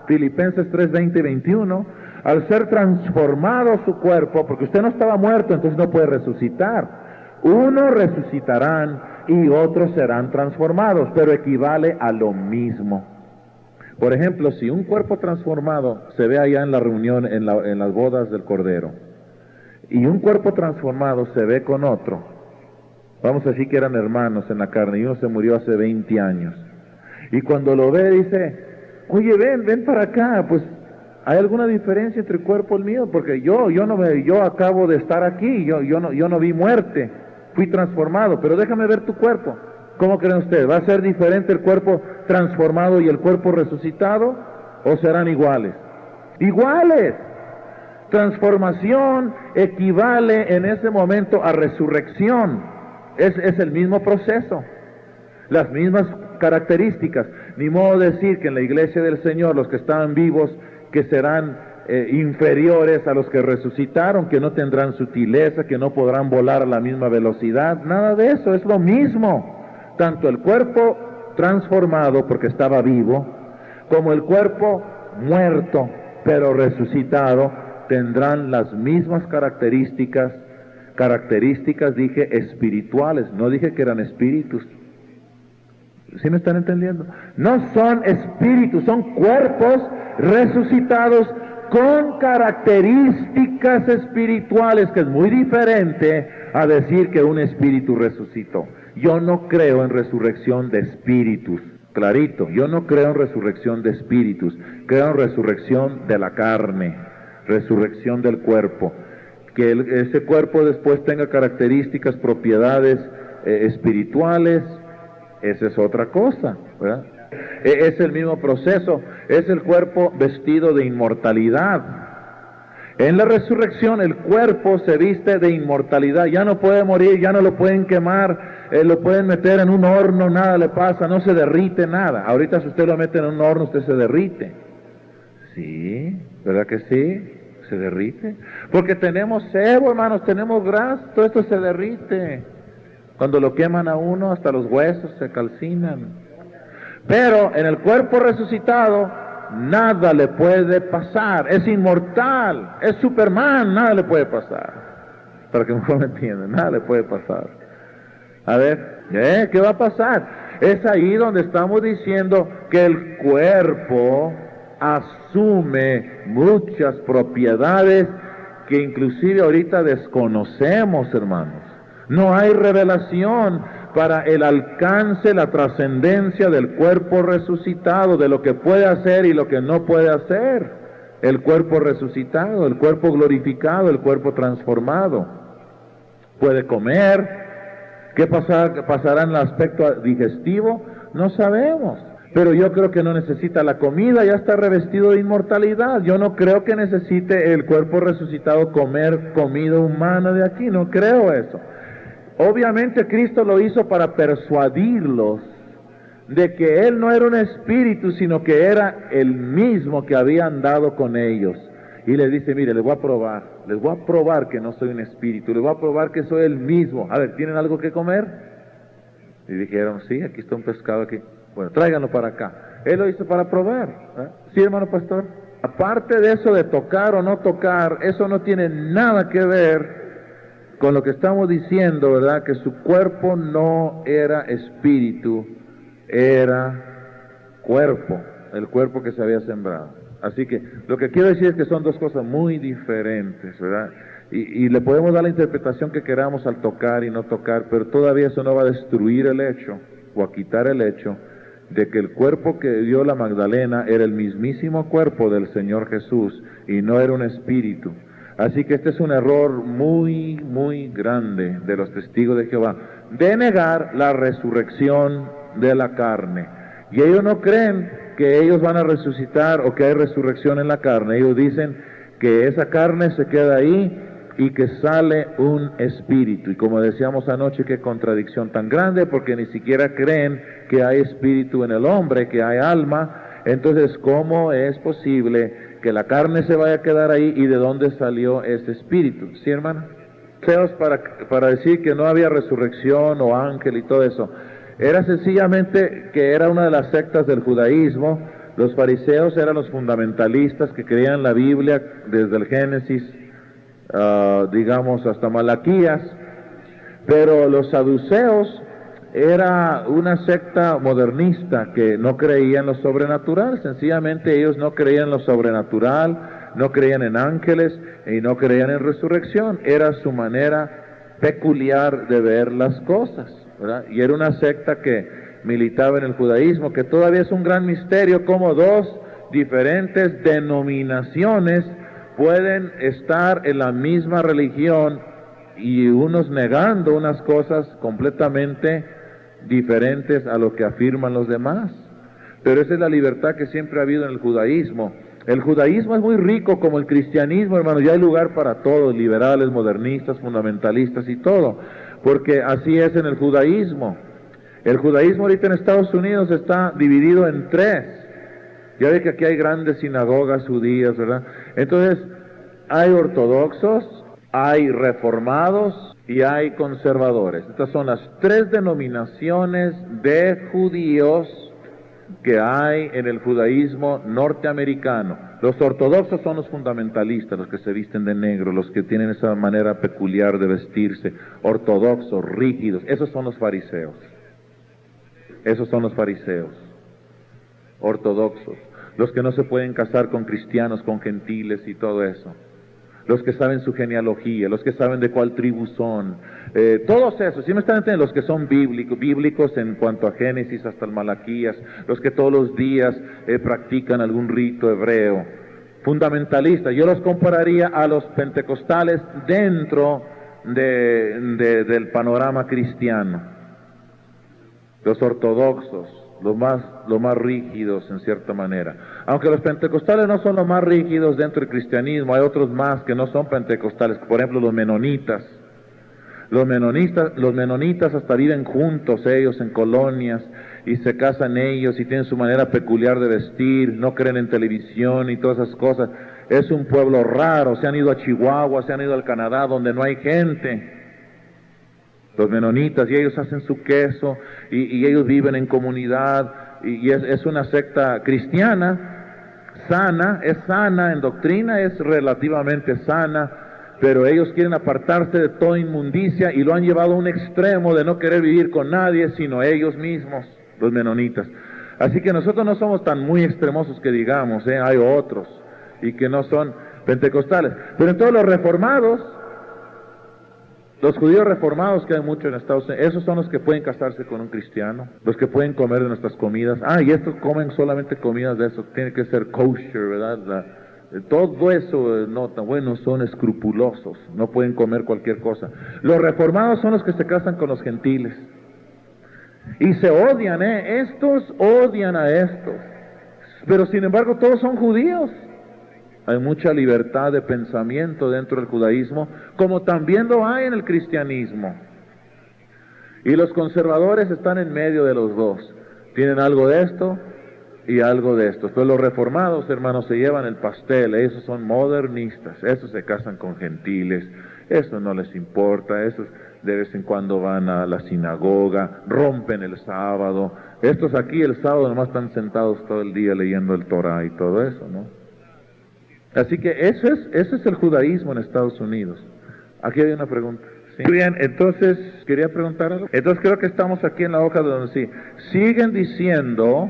Filipenses 3, 20 y 21, al ser transformado su cuerpo, porque usted no estaba muerto, entonces no puede resucitar. Unos resucitarán y otros serán transformados, pero equivale a lo mismo. Por ejemplo, si un cuerpo transformado se ve allá en la reunión, en las bodas del Cordero, y un cuerpo transformado se ve con otro, vamos a decir que eran hermanos en la carne, y uno se murió hace 20 años, y cuando lo ve dice, oye, ven para acá, pues ¿Hay alguna diferencia entre el cuerpo y el mío? Porque yo acabo de estar aquí, yo no vi muerte, fui transformado, pero déjame ver tu cuerpo. ¿Cómo creen ustedes? ¿Va a ser diferente el cuerpo transformado y el cuerpo resucitado? ¿O serán iguales? ¡Iguales! Transformación equivale en ese momento a resurrección. Es el mismo proceso, las mismas características. Ni modo de decir que en la iglesia del Señor los que estaban vivos que serán inferiores a los que resucitaron, que no tendrán sutileza, que no podrán volar a la misma velocidad. Nada de eso, es lo mismo. Tanto el cuerpo transformado porque estaba vivo, como el cuerpo muerto pero resucitado, tendrán las mismas características, dije, espirituales, no dije que eran espíritus. ¿Sí me están entendiendo? No son espíritus, son cuerpos resucitados con características espirituales, que es muy diferente a decir que un espíritu resucitó. Yo no creo en resurrección de espíritus, clarito, yo no creo en resurrección de espíritus, creo en resurrección de la carne, resurrección del cuerpo, que ese cuerpo después tenga características, propiedades espirituales, esa es otra cosa, ¿verdad? Es el mismo proceso, es el cuerpo vestido de inmortalidad. En la resurrección el cuerpo se viste de inmortalidad, ya no puede morir, ya no lo pueden quemar, lo pueden meter en un horno, nada le pasa, no se derrite nada. Ahorita si usted lo mete en un horno, usted se derrite. Sí, ¿verdad que sí? Se derrite. Porque tenemos sebo, hermanos, tenemos grasa, todo esto se derrite. Cuando lo queman a uno, hasta los huesos se calcinan. Pero en el cuerpo resucitado, nada le puede pasar. Es inmortal, es Superman, nada le puede pasar. Para que mejor me entiendan, nada le puede pasar. A ver, ¿qué va a pasar? Es ahí donde estamos diciendo que el cuerpo asume muchas propiedades que inclusive ahorita desconocemos, hermanos. No hay revelación para el alcance, la trascendencia del cuerpo resucitado, de lo que puede hacer y lo que no puede hacer. El cuerpo resucitado, el cuerpo glorificado, el cuerpo transformado. Puede comer. ¿Qué pasará en el aspecto digestivo? No sabemos. Pero yo creo que no necesita la comida, ya está revestido de inmortalidad. Yo no creo que necesite el cuerpo resucitado comer comida humana de aquí, no creo eso. Obviamente Cristo lo hizo para persuadirlos de que Él no era un espíritu, sino que era el mismo que había andado con ellos. Y les dice, mire, les voy a probar que no soy un espíritu, les voy a probar que soy el mismo. A ver, ¿tienen algo que comer? Y dijeron, sí, aquí está un pescado aquí. Bueno, tráiganlo para acá. Él lo hizo para probar. ¿Sí, hermano pastor? Aparte de eso de tocar o no tocar, eso no tiene nada que ver con lo que estamos diciendo, ¿verdad? Que su cuerpo no era espíritu, era cuerpo, el cuerpo que se había sembrado. Así que lo que quiero decir es que son dos cosas muy diferentes, ¿verdad? Y le podemos dar la interpretación que queramos al tocar y no tocar, pero todavía eso no va a destruir el hecho o a quitar el hecho de que el cuerpo que dio la Magdalena era el mismísimo cuerpo del Señor Jesús y no era un espíritu. Así que este es un error muy, muy grande de los testigos de Jehová, de negar la resurrección de la carne. Y ellos no creen que ellos van a resucitar o que hay resurrección en la carne. Ellos dicen que esa carne se queda ahí y que sale un espíritu. Y como decíamos anoche, qué contradicción tan grande, porque ni siquiera creen que hay espíritu en el hombre, que hay alma. Entonces, ¿cómo es posible que la carne se vaya a quedar ahí y de dónde salió ese espíritu? ¿Sí, hermano? Para decir que no había resurrección o ángel y todo eso, era sencillamente que era una de las sectas del judaísmo. Los fariseos eran los fundamentalistas que creían la Biblia desde el Génesis, digamos hasta Malaquías, pero los saduceos era una secta modernista que no creía en lo sobrenatural. Sencillamente ellos no creían en lo sobrenatural, no creían en ángeles y no creían en resurrección. Era su manera peculiar de ver las cosas, ¿verdad? Y era una secta que militaba en el judaísmo, que todavía es un gran misterio cómo dos diferentes denominaciones pueden estar en la misma religión y unos negando unas cosas completamente diferentes a lo que afirman los demás. Pero esa es la libertad que siempre ha habido en el judaísmo. El judaísmo es muy rico como el cristianismo, hermano, ya hay lugar para todos, liberales, modernistas, fundamentalistas y todo, porque así es en el judaísmo. El judaísmo ahorita en Estados Unidos está dividido en tres. Ya ve que aquí hay grandes sinagogas judías, ¿verdad? Entonces, hay ortodoxos, hay reformados y hay conservadores. Estas son las tres denominaciones de judíos que hay en el judaísmo norteamericano. Los ortodoxos son los fundamentalistas, los que se visten de negro, los que tienen esa manera peculiar de vestirse, ortodoxos, rígidos. Esos son los fariseos. Esos son los fariseos, ortodoxos, los que no se pueden casar con cristianos, con gentiles y todo eso. Los que saben su genealogía, los que saben de cuál tribu son, todos esos, ¿sí me están entendiendo? Los que son bíblicos en cuanto a Génesis hasta el Malaquías, los que todos los días practican algún rito hebreo, fundamentalistas. Yo los compararía a los pentecostales dentro del panorama cristiano. Los ortodoxos, los más rígidos en cierta manera. Aunque los pentecostales no son los más rígidos dentro del cristianismo, hay otros más que no son pentecostales, por ejemplo los menonitas. Los menonitas hasta viven juntos ellos en colonias y se casan ellos y tienen su manera peculiar de vestir, no creen en televisión y todas esas cosas. Es un pueblo raro, se han ido a Chihuahua, se han ido al Canadá donde no hay gente. Los menonitas, y ellos hacen su queso, y ellos viven en comunidad, y es una secta cristiana, sana, es sana en doctrina, es relativamente sana, pero ellos quieren apartarse de toda inmundicia, y lo han llevado a un extremo de no querer vivir con nadie, sino ellos mismos, los menonitas. Así que nosotros no somos tan muy extremosos que digamos, hay otros, y que no son pentecostales. Pero en todos los reformados, los judíos reformados que hay mucho en Estados Unidos, esos son los que pueden casarse con un cristiano, los que pueden comer de nuestras comidas. Y estos comen solamente comidas de eso, tiene que ser kosher, ¿verdad? Todo eso no tan bueno, son escrupulosos, no pueden comer cualquier cosa. Los reformados son los que se casan con los gentiles. Y se odian, estos odian a estos. Pero sin embargo todos son judíos. Hay mucha libertad de pensamiento dentro del judaísmo, como también lo hay en el cristianismo. Y los conservadores están en medio de los dos. Tienen algo de esto y algo de esto. Pero los reformados, hermanos, se llevan el pastel. Esos son modernistas. Esos se casan con gentiles. Eso no les importa. Esos de vez en cuando van a la sinagoga, rompen el sábado. Estos aquí el sábado nomás están sentados todo el día leyendo el Torah y todo eso, ¿no? Así que ese es el judaísmo en Estados Unidos. Aquí hay una pregunta. ¿Sí? Muy bien, entonces, quería preguntar algo. Entonces creo que estamos aquí en la hoja donde sí. Siguen diciendo,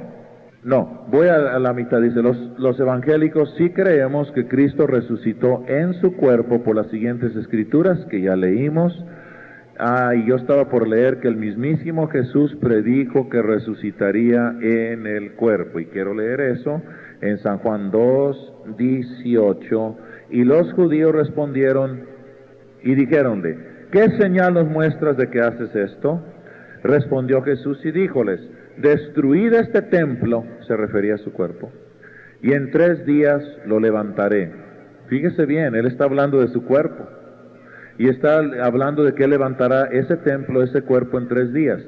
no, voy a la mitad, dice, los evangélicos sí creemos que Cristo resucitó en su cuerpo por las siguientes escrituras que ya leímos. Y yo estaba por leer que el mismísimo Jesús predijo que resucitaría en el cuerpo. Y quiero leer eso en San Juan 2:18, y los judíos respondieron y dijéronle, ¿qué señal nos muestras de que haces esto? Respondió Jesús y díjoles, destruid este templo, se refería a su cuerpo, y en 3 días lo levantaré. Fíjese bien, él está hablando de su cuerpo, y está hablando de que él levantará ese templo, ese cuerpo en 3 días.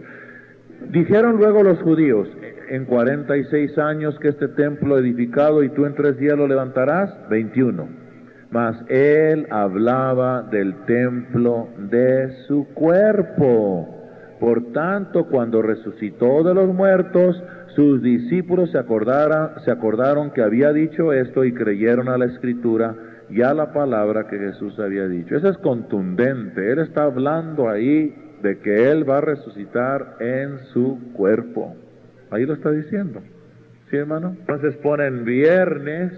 Dijeron luego los judíos, en 46 años que este templo edificado y tú en 3 días lo levantarás, 21. Mas él hablaba del templo de su cuerpo. Por tanto, cuando resucitó de los muertos, sus discípulos se acordaron que había dicho esto y creyeron a la escritura y a la palabra que Jesús había dicho. Eso es contundente. Él está hablando ahí de que él va a resucitar en su cuerpo. Ahí lo está diciendo. ¿Sí, hermano? Entonces ponen viernes,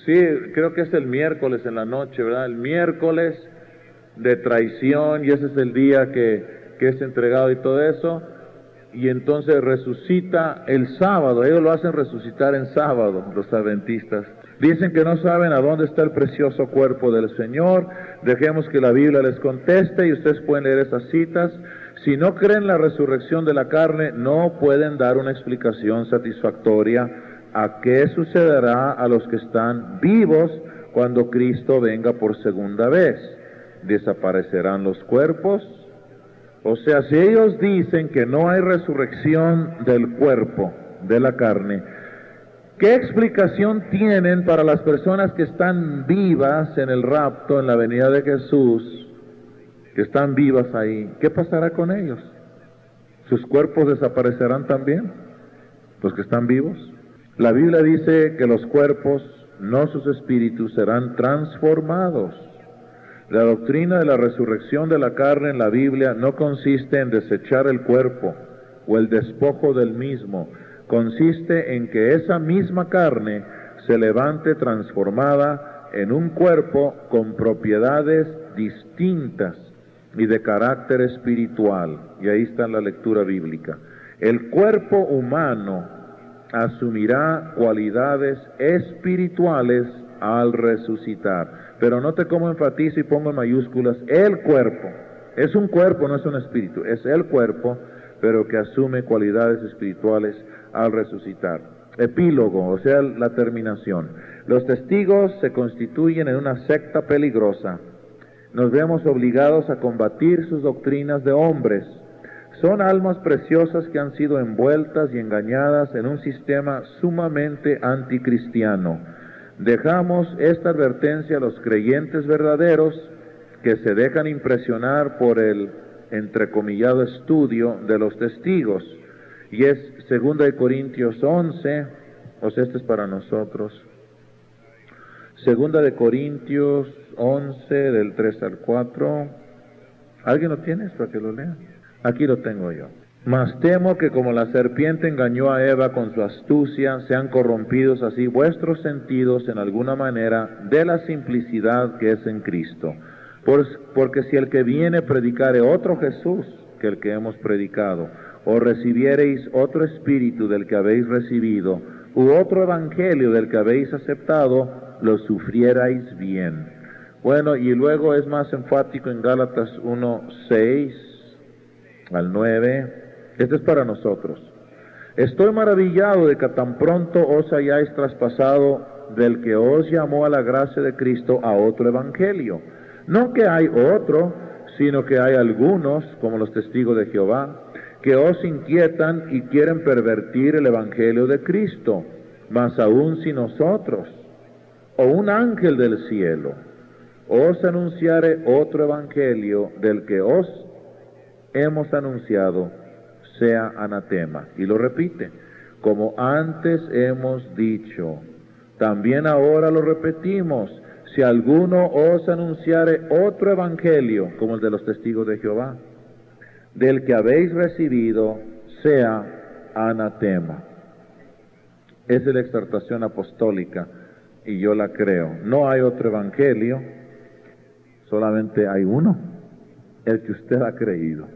sí, creo que es el miércoles en la noche, ¿verdad? El miércoles de traición, y ese es el día que es entregado y todo eso. y entonces resucita el sábado. Ellos lo hacen resucitar en sábado, los adventistas. Dicen que no saben a dónde está el precioso cuerpo del Señor. Dejemos que la Biblia les conteste y ustedes pueden leer esas citas. Si no creen la resurrección de la carne, no pueden dar una explicación satisfactoria a qué sucederá a los que están vivos cuando Cristo venga por segunda vez. ¿Desaparecerán los cuerpos? O sea, si ellos dicen que no hay resurrección del cuerpo, de la carne, ¿qué explicación tienen para las personas que están vivas en el rapto, en la venida de Jesús, que están vivas ahí? ¿Qué pasará con ellos? ¿Sus cuerpos desaparecerán también? ¿Los que están vivos? La Biblia dice que los cuerpos, no sus espíritus, serán transformados. La doctrina de la resurrección de la carne en la Biblia no consiste en desechar el cuerpo o el despojo del mismo. Consiste en que esa misma carne se levante transformada en un cuerpo con propiedades distintas y de carácter espiritual. Y ahí está la lectura bíblica. El cuerpo humano asumirá cualidades espirituales al resucitar. Pero note cómo enfatizo y pongo en mayúsculas el cuerpo. Es un cuerpo, no es un espíritu. Es el cuerpo, pero que asume cualidades espirituales al resucitar. Epílogo, o sea, la terminación. Los testigos se constituyen en una secta peligrosa. Nos vemos obligados a combatir sus doctrinas de hombres. Son almas preciosas que han sido envueltas y engañadas en un sistema sumamente anticristiano. Dejamos esta advertencia a los creyentes verdaderos que se dejan impresionar por el entrecomillado estudio de los testigos. Y es 2 Corintios 11, o sea, este es para nosotros. 2 Corintios 11, del 3 al 4. ¿Alguien lo tiene para que lo lea? Aquí lo tengo yo. Mas temo que como la serpiente engañó a Eva con su astucia, sean corrompidos así vuestros sentidos en alguna manera de la simplicidad que es en Cristo. Porque si el que viene predicare otro Jesús que el que hemos predicado, o recibiereis otro espíritu del que habéis recibido, u otro evangelio del que habéis aceptado, lo sufrierais bien. Bueno, y luego es más enfático en Gálatas 1:6 al 9. Este es para nosotros. Estoy maravillado de que tan pronto os hayáis traspasado del que os llamó a la gracia de Cristo a otro evangelio. No que hay otro, sino que hay algunos, como los testigos de Jehová, que os inquietan y quieren pervertir el evangelio de Cristo. Mas aún si nosotros, o un ángel del cielo, os anunciare otro evangelio del que os hemos anunciado, sea anatema. Y lo repite, como antes hemos dicho, también ahora lo repetimos, si alguno os anunciare otro evangelio, como el de los testigos de Jehová, del que habéis recibido, sea anatema. Esa es la exhortación apostólica, y yo la creo. No hay otro evangelio, solamente hay uno, el que usted ha creído,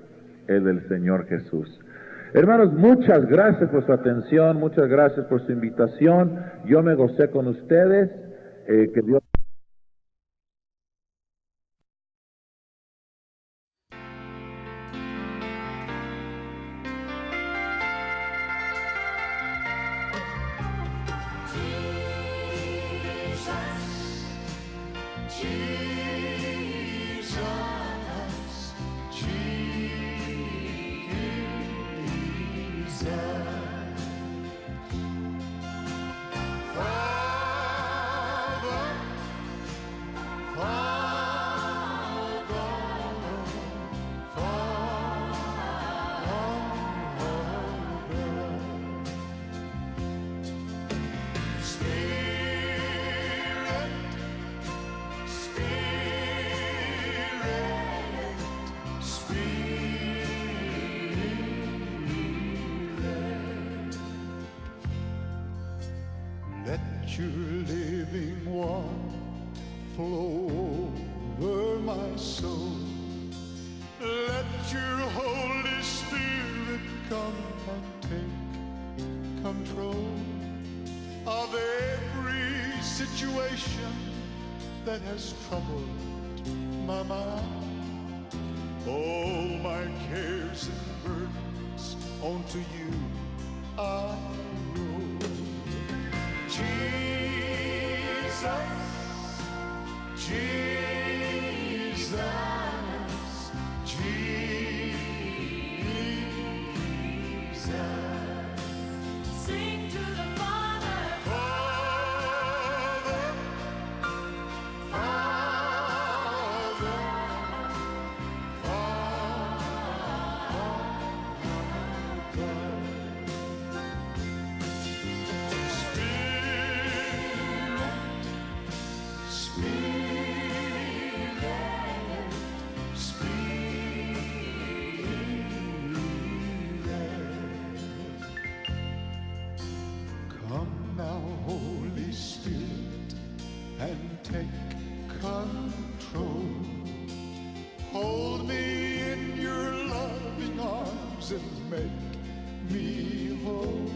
el del Señor Jesús. Hermanos, muchas gracias por su atención, muchas gracias por su invitación. Yo me gocé con ustedes, que Dios... Let your living water flow over my soul. Let your Holy Spirit come and take control of every situation that has troubled my mind. All my cares and burdens onto you I roll. Jesus, Jesus, Jesus. Sing to the Father. Father, Father, come now, Holy Spirit, and take control. Hold me in your loving arms and make me whole.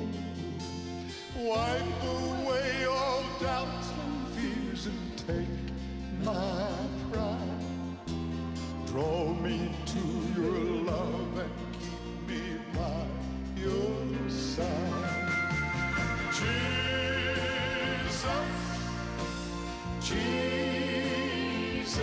Wipe away all doubts and fears and take my pride. Draw me to your love and keep me by your side. Jesus, Jesus,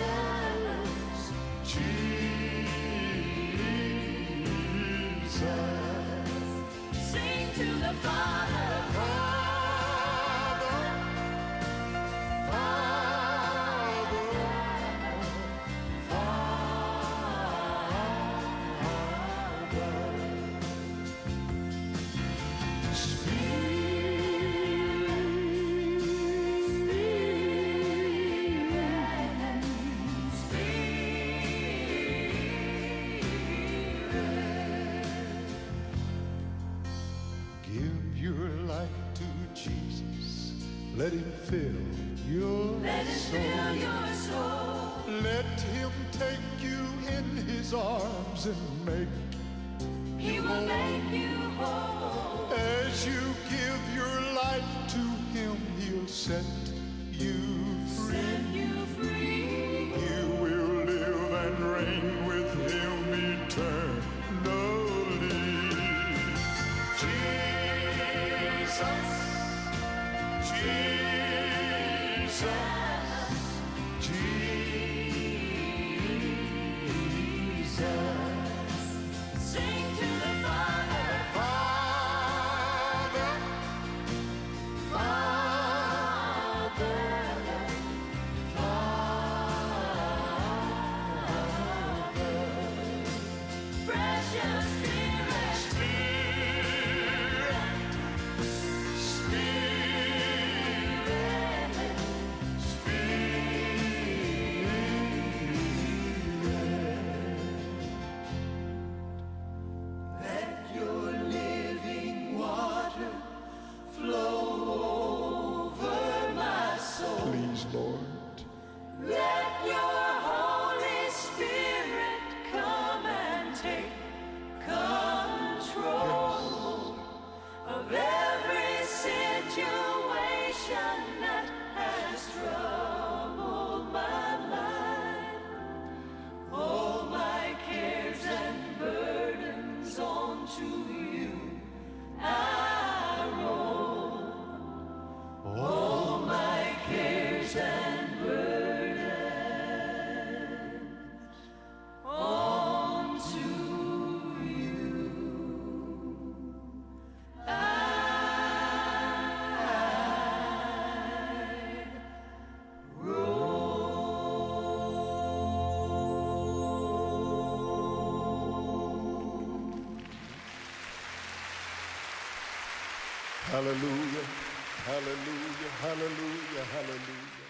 Jesus. Sing to the Father. Father, Father, Father. Give your life to Jesus. Let him fill your Let it soul. fill your soul. Let him take you in his arms and make He will make you whole. as you give your life to him, he'll set you free. Set you free. You will live and reign with him eternally. Jesus, Jesus, Jesus. Sing to the Father. Father, Father. Precious Spirit. Let your living water flow over my soul. please, Lord. Let your Holy Spirit come and take control of every situation that has troubled my mind. All my cares and burdens onto you I roll. All my cares and burdens onto you I Hallelujah, hallelujah, hallelujah, hallelujah.